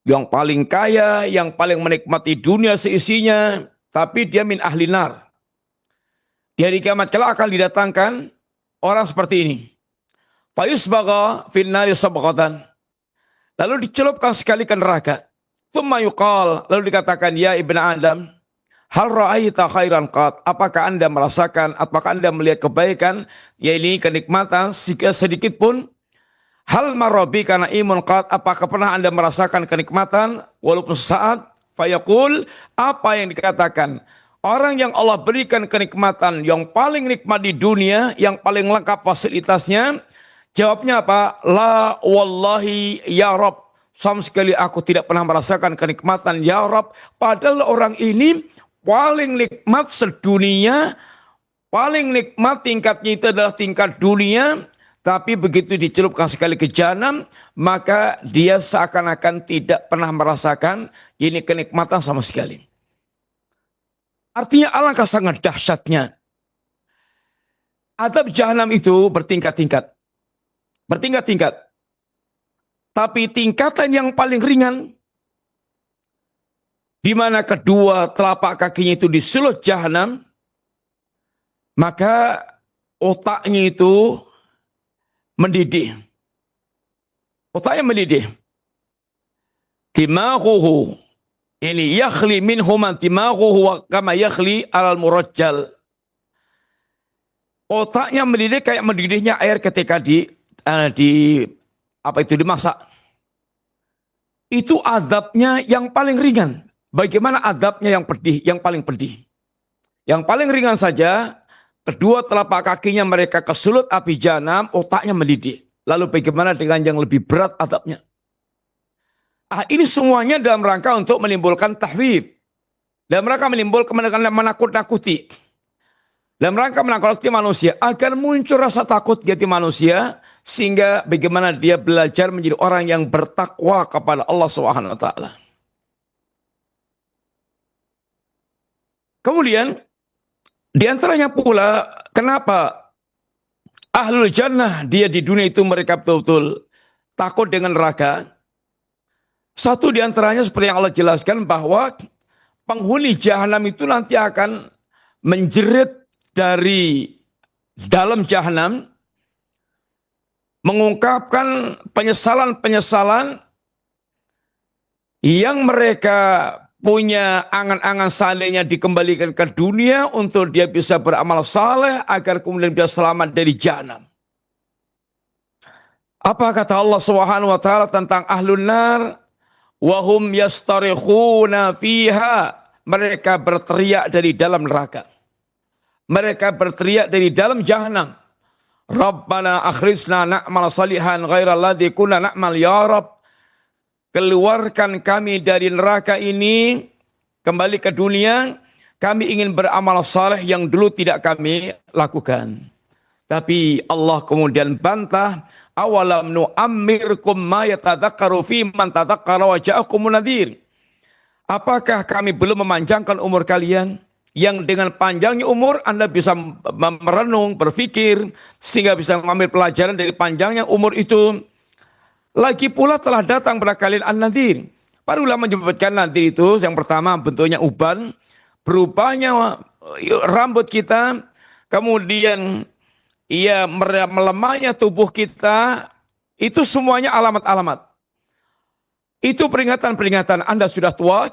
yang paling kaya, yang paling menikmati dunia seisinya, tapi dia min ahli nar. Di hari kiamat kelak akan didatangkan orang seperti ini. Fayusbaga fin nari sabghatan. Lalu dicelupkan sekali ke neraka. Tsumma yuqal, lalu dikatakan, ya ibnu Adam, hal ra'aita khairan qat? Apakah Anda merasakan, apakah Anda melihat kebaikan, yaitu kenikmatan sedikit pun? Hal marabi karena imun qat, apakah pernah Anda merasakan kenikmatan walaupun sesaat? Fayaqul, apa yang dikatakan? Orang yang Allah berikan kenikmatan yang paling nikmat di dunia, yang paling lengkap fasilitasnya, jawabnya apa? La wallahi ya Rabb. Sama sekali aku tidak pernah merasakan kenikmatan ya Rabb. Padahal orang ini paling nikmat sedunia, paling nikmat tingkatnya itu adalah tingkat dunia. Tapi begitu dicelupkan sekali ke jahanam, maka dia seakan-akan tidak pernah merasakan ini kenikmatan sama sekali. Artinya alangkah sangat dahsyatnya. Azab jahanam itu bertingkat-tingkat. Bertingkat-tingkat. Tapi tingkatan yang paling ringan, di mana kedua telapak kakinya itu disulut jahanam, maka otaknya itu mendidih. Otaknya mendidih. Timaghuhu. Ini yakhli minhuman timaghuhu kama yakhli alal murajjal. Otaknya mendidih kayak mendidihnya air ketika dimasak. Itu azabnya yang paling ringan. Bagaimana azabnya yang pedih, yang paling pedih? Yang paling ringan saja, kedua telapak kakinya mereka kesulut api jahanam, otaknya mendidih. Lalu bagaimana dengan yang lebih berat azabnya? Ini semuanya dalam rangka untuk menimbulkan tahwif. Dalam rangka menimbulkan menakut-nakuti. Dalam rangka menakut-nakuti manusia. Agar muncul rasa takut di hati manusia. Sehingga bagaimana dia belajar menjadi orang yang bertakwa kepada Allah SWT. Kemudian, di antaranya pula, kenapa ahlul jannah dia di dunia itu mereka betul-betul takut dengan neraka? Satu di antaranya seperti yang Allah jelaskan bahwa penghuni jahanam itu nanti akan menjerit dari dalam jahanam, mengungkapkan penyesalan-penyesalan yang mereka punya angan-angan salehnya dikembalikan ke dunia untuk dia bisa beramal saleh agar kemudian dia selamat dari jahanam. Apa kata Allah Subhanahu wa taala tentang ahlun nar? Wahum yastarikhuna fiha. Mereka berteriak dari dalam neraka. Mereka berteriak dari dalam jahanam. Rabbana akhrisna na'mal salihan ghairal ladzi kunna na'mal ya Rabb. Keluarkan kami dari neraka ini, kembali ke dunia, kami ingin beramal saleh yang dulu tidak kami lakukan. Tapi Allah kemudian bantah, awalam nu'ammirkum ma yatadzakkaru fi man tadzakkara wa ja'akumun nadhir. Apakah kami belum memanjangkan umur kalian? Yang dengan panjangnya umur Anda bisa merenung, berpikir, sehingga bisa mengambil pelajaran dari panjangnya umur itu. Lagi pula telah datang pada kalian an-nadhir. Para ulama menyebutkan nadhir itu, yang pertama bentuknya uban, berubahnya rambut kita, kemudian melemahnya tubuh kita, itu semuanya alamat-alamat. Itu peringatan-peringatan Anda sudah tua,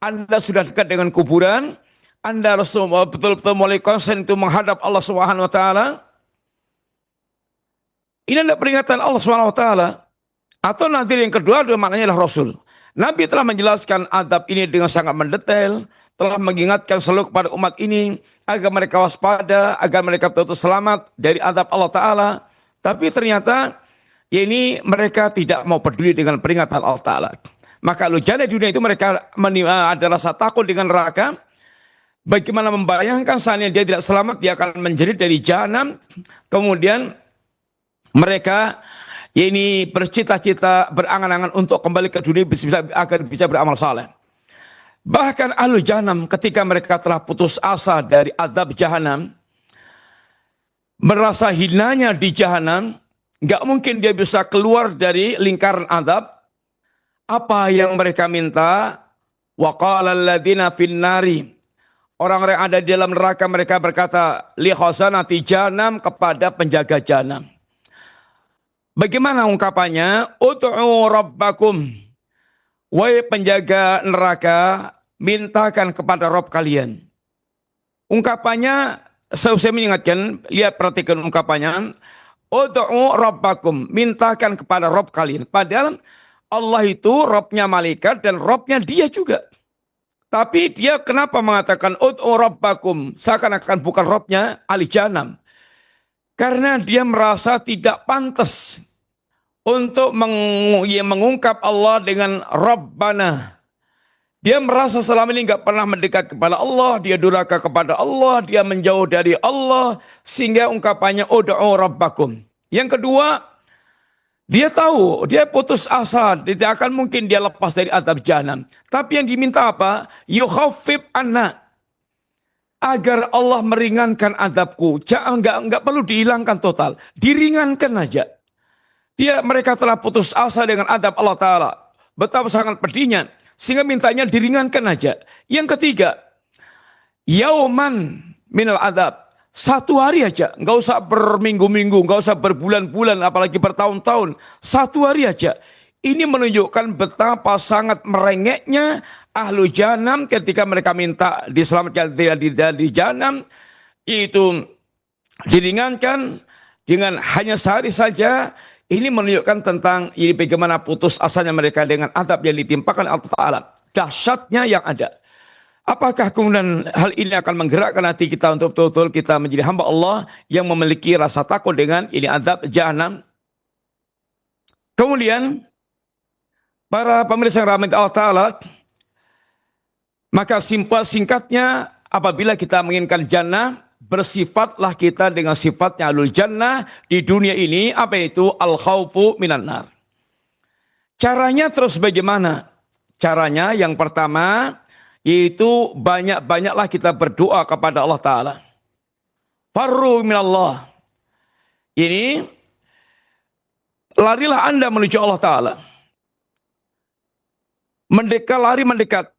Anda sudah dekat dengan kuburan, Anda harus betul-betul mulai konsen itu menghadap Allah Subhanahu wa taala. Ini adalah peringatan Allah Subhanahu wa taala. Atau nanti yang kedua adalah maknanya adalah Rasul. Nabi telah menjelaskan adab ini dengan sangat mendetail, telah mengingatkan seluruh kepada umat ini agar mereka waspada, agar mereka betul-betul selamat dari adab Allah Ta'ala. Tapi ternyata ini mereka tidak mau peduli dengan peringatan Allah Ta'ala. Maka lujana dunia itu mereka ada rasa takut dengan neraka. Bagaimana membayangkan seandainya dia tidak selamat, dia akan menjerit dari jahanam. Kemudian mereka ini bercita-cita, berangan-angan untuk kembali ke dunia agar bisa beramal saleh. Bahkan ahlu jahanam ketika mereka telah putus asa dari azab jahanam, merasa hinanya di jahanam, nggak mungkin dia bisa keluar dari lingkaran azab. Apa yang mereka minta? Wa qala alladziina finnari. Orang-orang yang ada di dalam neraka mereka berkata, li khazanati jahanam, kepada penjaga jahanam. Bagaimana ungkapannya? Ud'u rabbakum. Wahai penjaga neraka, mintakan kepada Rabb kalian. Ungkapannya, saya mengingatkan, lihat perhatikan ungkapannya. Ud'u rabbakum, mintakan kepada Rabb kalian. Padahal Allah itu Rabbnya malaikat dan Rabbnya dia juga. Tapi dia kenapa mengatakan ud'u rabbakum? Seakan-akan bukan Rabbnya ahli jahanam. Karena dia merasa tidak pantas untuk mengungkap Allah dengan Rabbana. Dia merasa selama ini nggak pernah mendekat kepada Allah, dia durhaka kepada Allah, dia menjauh dari Allah, sehingga ungkapannya ud'u rabbakum. Yang kedua, dia tahu, dia putus asa, tidak akan mungkin dia lepas dari azab jahanam. Tapi yang diminta apa? Yukhaffif anna. Agar Allah meringankan azabku. Jangan enggak perlu dihilangkan total, diringankan aja. Mereka telah putus asa dengan azab Allah Ta'ala. Betapa sangat pedihnya, sehingga mintanya diringankan aja. Yang ketiga, yauman minal azab. Satu hari aja, enggak usah berminggu-minggu, enggak usah berbulan-bulan, apalagi bertahun-tahun. Satu hari aja. Ini menunjukkan betapa sangat merengeknya ahlu jahanam ketika mereka minta diselamatkan dari jahanam. Itu diringankan dengan hanya sehari saja. Ini menunjukkan tentang ini bagaimana putus asanya mereka dengan azab yang ditimpakan Allah Ta'ala. Dahsyatnya yang ada. Apakah kemudian hal ini akan menggerakkan hati kita untuk betul-betul kita menjadi hamba Allah yang memiliki rasa takut dengan ini azab jahanam? Kemudian para pemirsa yang rahmati Allah Ta'ala, maka singkatnya apabila kita menginginkan jannah, bersifatlah kita dengan sifatnya ahlul jannah di dunia ini, apa itu? Al-khawfu minan nar. Caranya terus bagaimana? Caranya yang pertama, yaitu banyak-banyaklah kita berdoa kepada Allah Ta'ala. Farru minallah. Ini, larilah Anda menuju Allah Ta'ala. lari mendekat.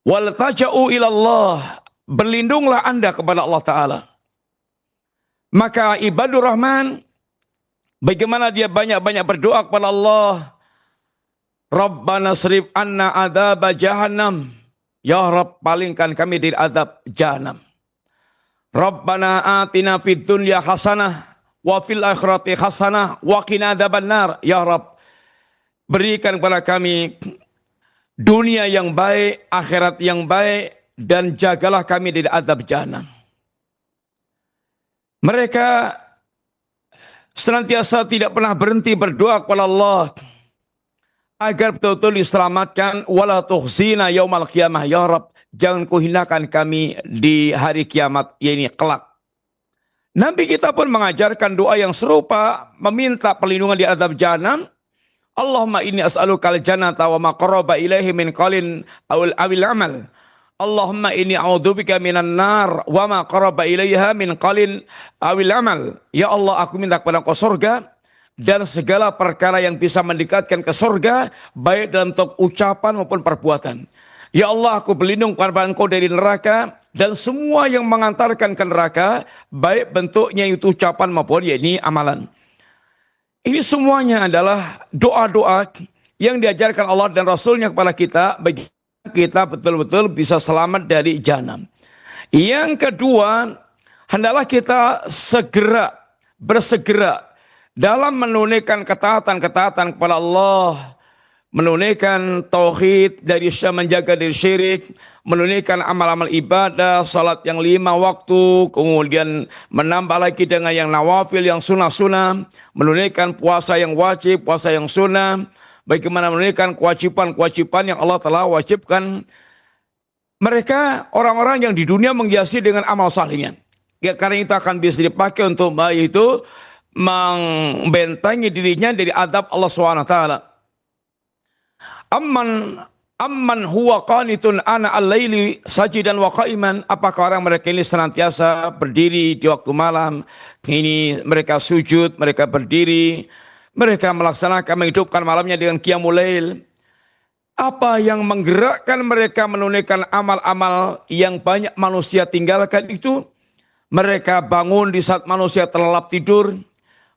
Wal taja'u ilallah, berlindunglah Anda kepada Allah Ta'ala. Maka ibadur Rahman, bagaimana dia banyak-banyak berdoa kepada Allah. Rabbana srif anna adzaba jahannam. Ya Rabb, palingkan kami dari azab jahannam. Rabbana atina fid dunya hasanah wa fil akhirati hasanah wa qina adzabannar. Ya Rabb, berikan kepada kami dunia yang baik, akhirat yang baik, dan jagalah kami dari azab jahannam. Mereka senantiasa tidak pernah berhenti berdoa kepada Allah agar betul-betul diselamatkan. Wala tukhzina yaumal qiyamah. Ya Rabb, jangan kau hinakan kami di hari kiamat, yaitu kelak. Nabi kita pun mengajarkan doa yang serupa, meminta perlindungan di azab jahannam. Allahumma inni as'alukal jannata wa ma qaraba ilaihi min qalin awil amal. Allahumma inni a'udzubika minan nar wa ma qaraba ilaiha min qalin awil amal. Ya Allah, aku minta kepada Engkau surga dan segala perkara yang bisa mendekatkan ke surga, baik dalam bentuk ucapan maupun perbuatan. Ya Allah, aku berlindung kepada Engkau dari neraka dan semua yang mengantarkan ke neraka, baik bentuknya itu ucapan maupun yakni amalan. Ini semuanya adalah doa-doa yang diajarkan Allah dan Rasulnya kepada kita, bagi kita betul-betul bisa selamat dari jahanam. Yang kedua, hendaklah kita bersegera dalam menunaikan ketaatan-ketaatan kepada Allah, menunaikan tauhid dari menjaga dari syirik, menunaikan amal-amal ibadah, salat yang 5 waktu, kemudian menambah lagi dengan yang nawafil, yang sunnah-sunnah, menunaikan puasa yang wajib, puasa yang sunnah, bagaimana menunaikan kewajiban-kewajiban yang Allah telah wajibkan. Mereka orang-orang yang di dunia menghiasi dengan amal salihnya. Ya, karena itu akan bisa dipakai untuk itu membentengi dirinya dari azab Allah SWT. Amman huwa qanitun ana al-laili sajidan wa qa'iman. Apakah orang mereka ini senantiasa berdiri di waktu malam, ini mereka sujud, mereka berdiri, mereka melaksanakan menghidupkan malamnya dengan qiyamul lail. Apa yang menggerakkan mereka menunaikan amal-amal yang banyak manusia tinggalkan itu? Mereka bangun di saat manusia terlelap tidur.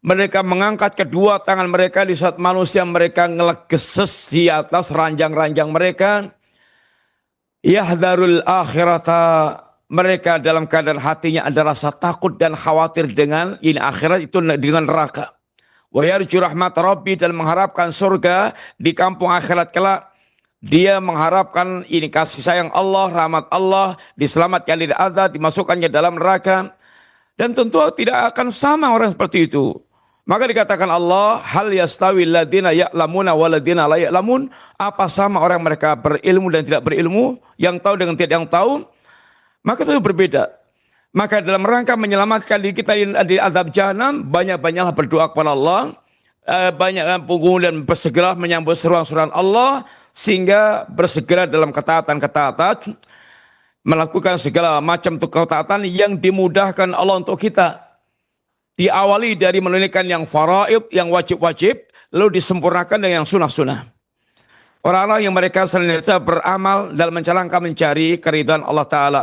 Mereka mengangkat kedua tangan mereka di saat manusia mereka ngelegeses di atas ranjang-ranjang mereka. Yahdharul akhirata. Mereka dalam keadaan hatinya ada rasa takut dan khawatir dengan ini akhirat, itu dengan neraka. Wa yarju rahmat rabbi, dan mengharapkan surga di kampung akhirat kelak. Dia mengharapkan ini kasih sayang Allah, rahmat Allah, diselamatkan dari azab, dimasukkannya dalam neraka. Dan tentu tidak akan sama orang seperti itu. Maka dikatakan Allah, hal yastawi alladziina ya'lamuna wal ladziina la ya'lamun. Apa sama orang mereka berilmu dan tidak berilmu, yang tahu dengan tidak yang tahu? Maka itu berbeda. Maka dalam rangka menyelamatkan diri kita dari azab jahanam, banyak-banyaklah berdoa kepada Allah, banyak kemudian bersegera menyambut seruan-seruan Allah, sehingga bersegera dalam ketaatan-ketaatan, melakukan segala macam ketaatan yang dimudahkan Allah untuk kita. Diawali dari menunaikan yang faraid, yang wajib-wajib, lalu disempurnakan dengan yang sunnah-sunnah. Orang-orang yang mereka senantiasa beramal dalam mencari keridhaan Allah Ta'ala.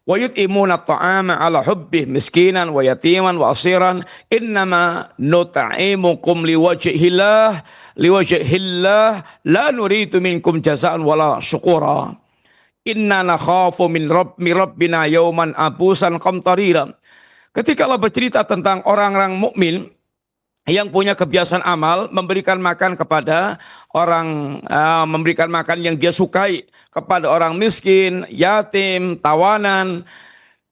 Wa yut'imuna at-ta'ama ala hubbih miskinan wa yatiman wa asiran. Innama nut'imukum liwajhillah la nuridu minkum jazaan wala syukura. Inna nakhafu min rabbina yawman abusan qamtarira. Ketika Allah bercerita tentang orang-orang mukmin yang punya kebiasaan amal, memberikan makan kepada orang, memberikan makan yang dia sukai kepada orang miskin, yatim, tawanan.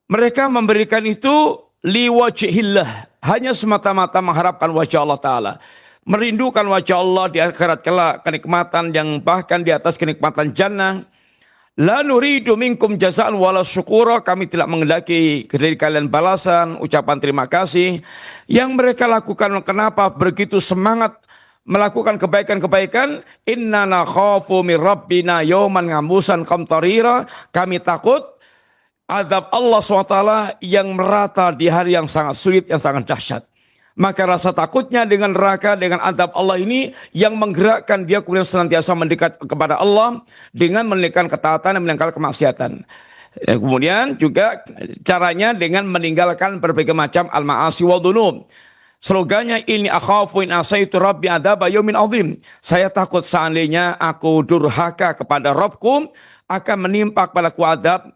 Mereka memberikan itu liwajhillah, hanya semata-mata mengharapkan wajah Allah Ta'ala. Merindukan wajah Allah di akhirat kelak, kenikmatan yang bahkan di atas kenikmatan jannah. La nuridu minkum jazaan wala syukura. Kami tidak menghendaki dari kalian balasan, ucapan terima kasih. Yang mereka lakukan, kenapa begitu semangat melakukan kebaikan-kebaikan? Inna nakhafu min rabbina yawman ngamusan qamtarira. Kami takut azab Allah SWT yang merata di hari yang sangat sulit, yang sangat dahsyat. Maka rasa takutnya dengan neraka, dengan azab Allah ini yang menggerakkan dia kemudian senantiasa mendekat kepada Allah dengan meninggalkan ketaatan dan meninggalkan kemaksiatan. Kemudian juga caranya dengan meninggalkan berbagai macam al-ma'asi wal dzunub. Slogannya ini akhafu in asaitu rabbi adzaba yaumin azim. Saya takut seandainya aku durhaka kepada Rabbku akan menimpa kepadaku adab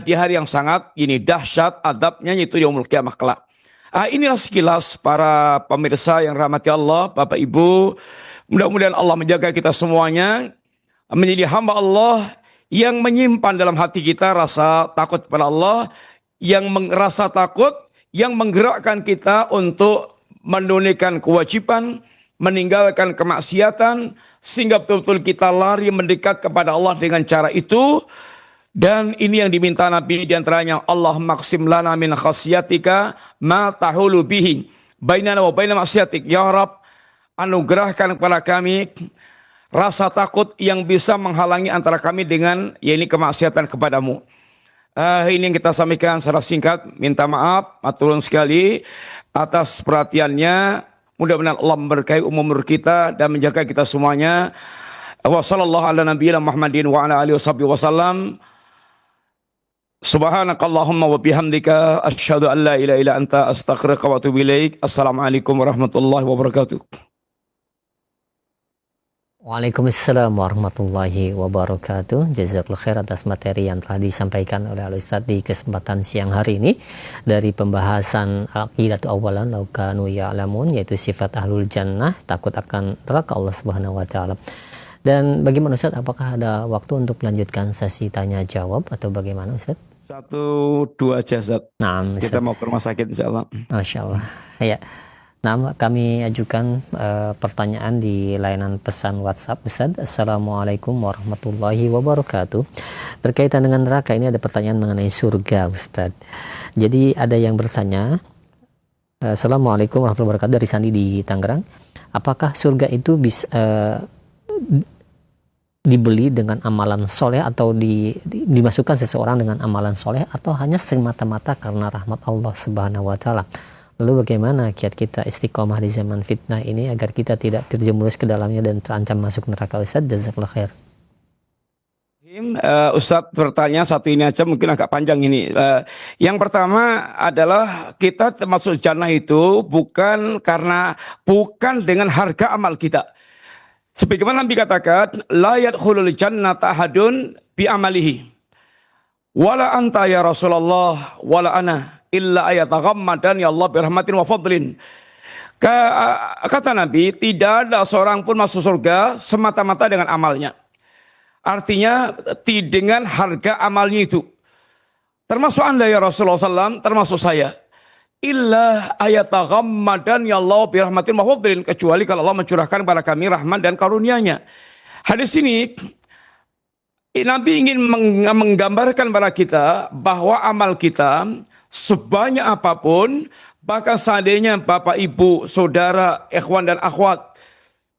di hari yang sangat ini dahsyat adabnya, yaitu yaumul qiyamah kelak. Inilah sekilas para pemirsa yang rahmati Allah, Bapak Ibu. Mudah-mudahan Allah menjaga kita semuanya menjadi hamba Allah yang menyimpan dalam hati kita rasa takut kepada Allah, yang rasa takut yang menggerakkan kita untuk menunaikan kewajiban, meninggalkan kemaksiatan, sehingga betul-betul kita lari mendekat kepada Allah dengan cara itu. Dan ini yang diminta Nabi diantaranya, Allah maksim lana min khasyatika ma tahulu bihi bainana wa baina maksiatik. Ya Rabb, anugerahkan kepada kami rasa takut yang bisa menghalangi antara kami dengan kemaksiatan kepadamu. Ini yang kita sampaikan secara singkat. Minta maaf, maturun sekali atas perhatiannya. Mudah-mudahan Allah memberkahi umur kita dan menjaga kita semuanya. Wa sallallahu ala nabiyina Muhammadin wa ala alihi wasallam. Subhanakallahumma wa bihamdika asyhadu an la ilaha illa anta astaghfiruka wa atubu ilaik. Assalamualaikum warahmatullahi wabarakatuh. Waalaikumsalam warahmatullahi wabarakatuh. Jazakallahu khair atas materi yang telah disampaikan oleh Al-Ustaz di kesempatan siang hari ini dari pembahasan aqidatu awalan law kanu ya'lamun, yaitu sifat ahlul jannah, takut akan neraka Allah Subhanahu wa taala. Dan bagaimana Ustaz, apakah ada waktu untuk melanjutkan sesi tanya jawab atau bagaimana Ustaz? 1-2 aja Ustaz. Nah, kita mau ke rumah sakit insyaallah. Masya Allah. Ya. Nah, kami ajukan pertanyaan di layanan pesan WhatsApp Ustaz. Assalamualaikum warahmatullahi wabarakatuh. Berkaitan dengan neraka ini ada pertanyaan mengenai surga Ustaz. Jadi ada yang bertanya, Assalamualaikum warahmatullahi wabarakatuh, dari Sandi di Tangerang. Apakah surga itu bisa dibeli dengan amalan soleh atau dimasukkan seseorang dengan amalan soleh, atau hanya semata-mata karena rahmat Allah Subhanahu wa taala? Lalu bagaimana kiat kita istiqomah di zaman fitnah ini agar kita tidak terjerumus ke dalamnya dan terancam masuk neraka Ustaz? Jazakallahu khair. Ustadz bertanya satu ini aja, mungkin agak panjang ini. Yang pertama adalah kita masuk jannah itu bukan dengan harga amal kita. Sebagaimana Nabi katakan, la yadkhulul jannata ahadun bi amalihi. Wala anta ya Rasulullah wala ana illa ayataghammadan ya Allah birahmatin wa fadlin. Kata Nabi, tidak ada seorang pun masuk surga semata-mata dengan amalnya. Artinya dengan harga amalnya itu. Termasuk Anda ya Rasulullah SAW, termasuk saya. Illa ayataghammadan ya Allah birahmatin wa fadlin, kecuali kalau Allah mencurahkan kepada kami rahmat dan karunia-Nya. Hadis ini Nabi ingin menggambarkan kepada kita bahwa amal kita sebanyak apapun, bahkan seandainya Bapak Ibu, Saudara, ikhwan dan akhwat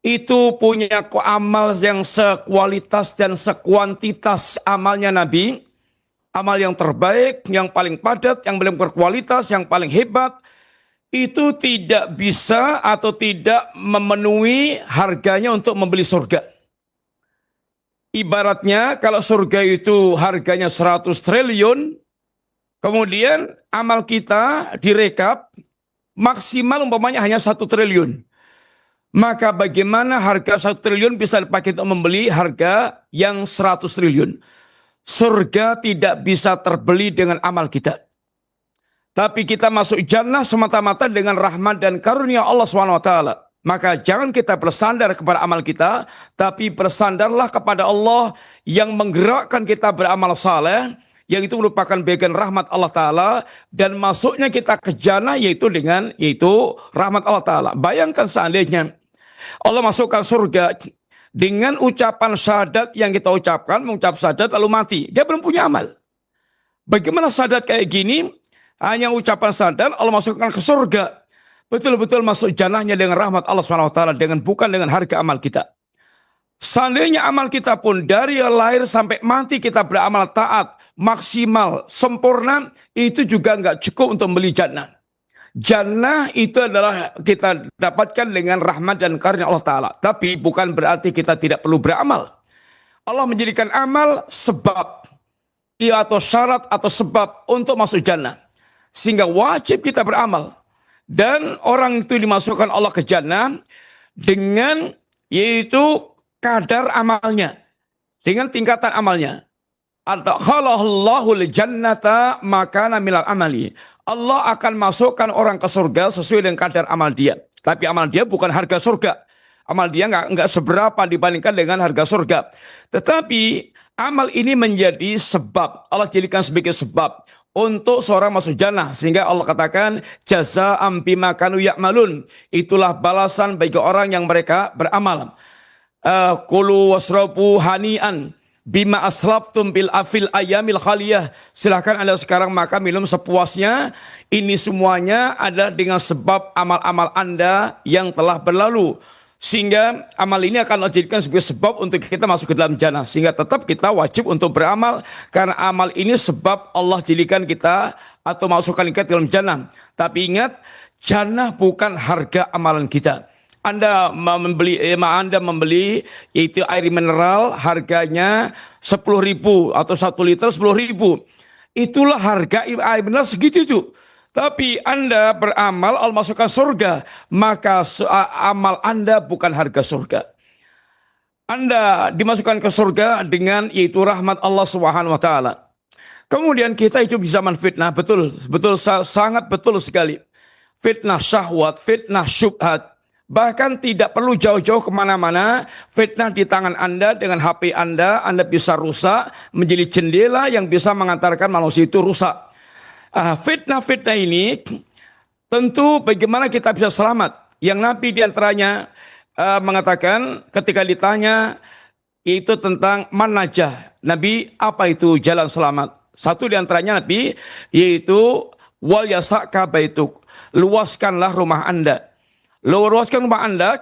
itu punya amal yang sekualitas dan sekuantitas amalnya Nabi, amal yang terbaik, yang paling padat, yang paling berkualitas, yang paling hebat, itu tidak bisa atau tidak memenuhi harganya untuk membeli surga. Ibaratnya kalau surga itu harganya 100 triliun, kemudian amal kita direkap, maksimal umpamanya hanya 1 triliun. Maka bagaimana harga 1 triliun bisa dipakai untuk membeli harga yang 100 triliun? Surga tidak bisa terbeli dengan amal kita. Tapi kita masuk jannah semata-mata dengan rahmat dan karunia Allah SWT. Maka jangan kita bersandar kepada amal kita, tapi bersandarlah kepada Allah yang menggerakkan kita beramal saleh, yang itu merupakan bagian rahmat Allah Ta'ala, dan masuknya kita ke jannah yaitu rahmat Allah Ta'ala. Bayangkan seandainya Allah masukkan surga dengan ucapan syahadat yang kita ucapkan, mengucap syahadat lalu mati. Dia belum punya amal. Bagaimana syahadat kayak gini? Hanya ucapan syahadat, Allah masukkan ke surga. Betul-betul masuk jannahnya dengan rahmat Allah SWT, bukan dengan harga amal kita. Seandainya amal kita pun dari lahir sampai mati kita beramal taat, maksimal, sempurna, itu juga nggak cukup untuk membeli jannah. Jannah itu adalah kita dapatkan dengan rahmat dan karunia Allah Ta'ala. Tapi bukan berarti kita tidak perlu beramal. Allah menjadikan amal sebab, atau syarat atau sebab untuk masuk jannah. Sehingga wajib kita beramal. Dan orang itu dimasukkan Allah ke jannah dengan yaitu kadar amalnya. Dengan tingkatan amalnya. Adkhalahallahul jannata makana milal amali. Allah akan masukkan orang ke surga sesuai dengan kadar amal dia. Tapi amal dia bukan harga surga. Amal dia nggak seberapa dibandingkan dengan harga surga. Tetapi amal ini menjadi sebab. Allah jadikan sebagai sebab untuk seorang masuk jannah. Sehingga Allah katakan jazaa'an bima kanu ya'malun. Itulah balasan bagi orang yang mereka beramal. Kulu wasrabu hani'an bima aslaftum bil afil ayamil khaliyah. Silahkan Anda sekarang makan minum sepuasnya. Ini semuanya adalah dengan sebab amal-amal Anda yang telah berlalu. Sehingga amal ini akan dijadikan sebagai sebab untuk kita masuk ke dalam jannah. Sehingga tetap kita wajib untuk beramal. Karena amal ini sebab Allah jadikan kita atau masukkan kita ke dalam jannah. Tapi ingat, jannah bukan harga amalan kita. Anda membeli yaitu air mineral harganya 10.000 atau 1 liter 10.000. Itulah harga air mineral segitu itu. Tapi Anda beramal, Allah masukkan surga. Maka amal Anda bukan harga surga. Anda dimasukkan ke surga dengan yaitu rahmat Allah Subhanahu wa taala. Kemudian kita itu di zaman fitnah, betul sangat betul sekali. Fitnah syahwat, fitnah syubhat. Bahkan tidak perlu jauh-jauh kemana-mana. Fitnah di tangan Anda dengan HP Anda bisa rusak menjadi jendela yang bisa mengantarkan manusia itu rusak. Fitnah-fitnah ini tentu bagaimana kita bisa selamat. Yang Nabi diantaranya mengatakan ketika ditanya itu tentang manajah. Nabi, apa itu jalan selamat? Satu diantaranya Nabi yaitu wal yasaka baituk. Luaskanlah rumah Anda. Luaskan rumah Anda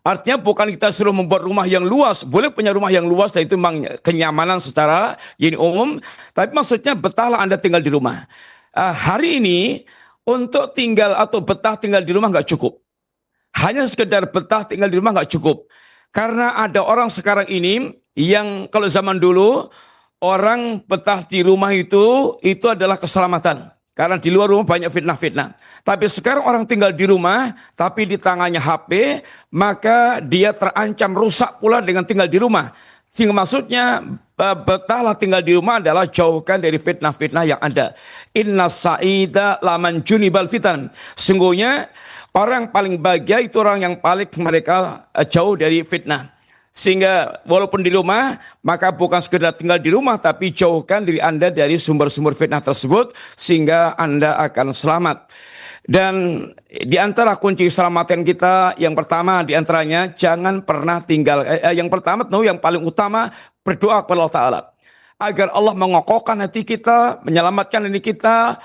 artinya bukan kita suruh membuat rumah yang luas. Boleh punya rumah yang luas, dan itu memang kenyamanan secara ini umum. Tapi maksudnya betahlah Anda tinggal di rumah. Hari ini untuk tinggal atau betah tinggal di rumah nggak cukup. Hanya sekedar betah tinggal di rumah nggak cukup. Karena ada orang sekarang ini yang kalau zaman dulu orang betah di rumah itu adalah keselamatan. Karena di luar rumah banyak fitnah-fitnah. Tapi sekarang orang tinggal di rumah, tapi di tangannya HP, maka dia terancam rusak pula dengan tinggal di rumah. Sehingga maksudnya betahlah tinggal di rumah adalah jauhkan dari fitnah-fitnah yang ada. Inna sa'ida laman junibal fitan. Sungguhnya orang paling bahagia itu orang yang paling mereka jauh dari fitnah. Sehingga walaupun di rumah, maka bukan sekedar tinggal di rumah, tapi jauhkan diri Anda dari sumber-sumber fitnah tersebut, sehingga Anda akan selamat. Dan di antara kunci keselamatan kita, yang pertama di antaranya, jangan pernah tinggal. Yang pertama, yang paling utama, berdoa kepada Allah Ta'ala. Agar Allah mengokohkan hati kita, menyelamatkan hati kita,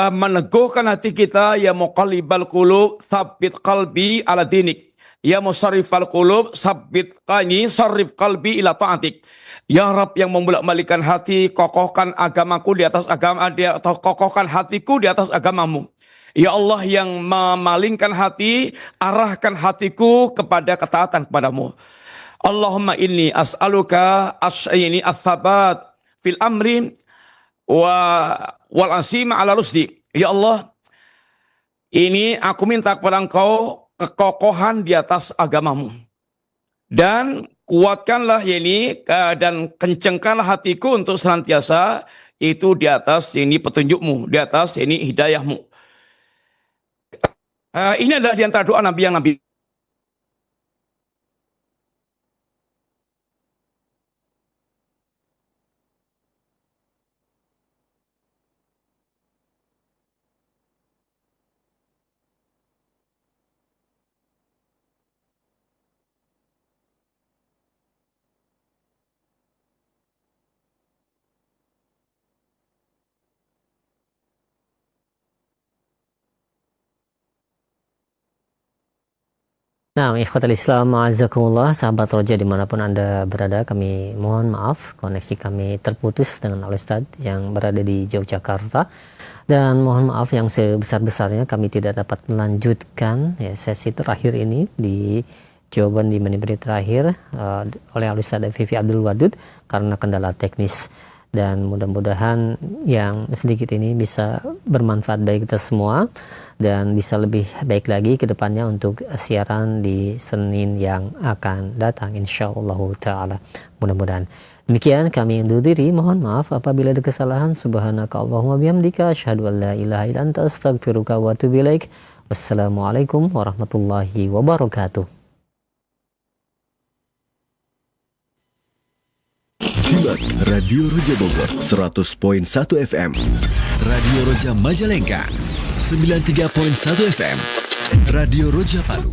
meneguhkan hati kita, ya muqallibal qulub, tsabbit qalbi ala dinik. Ya musarrifal qulub, sabbit sarrif qalbi ila ta'atik. Ya Rabb yang membolak-balikkan hati, kokohkan agamaku di atas agama dia, atau kokohkan hatiku di atas agamamu. Ya Allah yang memalingkan hati, arahkan hatiku kepada ketaatan kepadamu. Allahumma inni as'aluka as-sabat fil amri wal asima ala rusdi. Ya Allah, ini aku minta kepada Engkau kekokohan di atas agamamu. Dan kuatkanlah dan kencengkanlah hatiku untuk senantiasa itu di atas petunjukmu, di atas hidayahmu. Ini adalah di antara doa Nabi yang Nabi Nah, ikhwatal Islam, ma'azakumullah, sahabat Roja dimanapun Anda berada, kami mohon maaf, koneksi kami terputus dengan Al-Ustadz yang berada di Yogyakarta. Dan mohon maaf yang sebesar-besarnya kami tidak dapat melanjutkan ya, sesi terakhir ini di jawaban di menit-menit terakhir oleh Al-Ustadz Fifi Abdul Wadud karena kendala teknis. Dan mudah-mudahan yang sedikit ini bisa bermanfaat bagi kita semua dan bisa lebih baik lagi ke depannya untuk siaran di Senin yang akan datang insyaallah ta'ala, mudah-mudahan. Demikian kami undur diri, mohon maaf apabila ada kesalahan. Subhanaka Allahumma bihamdika asyhadu an la ilaha illa anta astaghfiruka wa atubu ilaik. Wassalamualaikum warahmatullahi wabarakatuh. Simak Radio Roja Bogor 100.1 FM, Radio Roja Majalengka 93.1 FM, Radio Roja Palu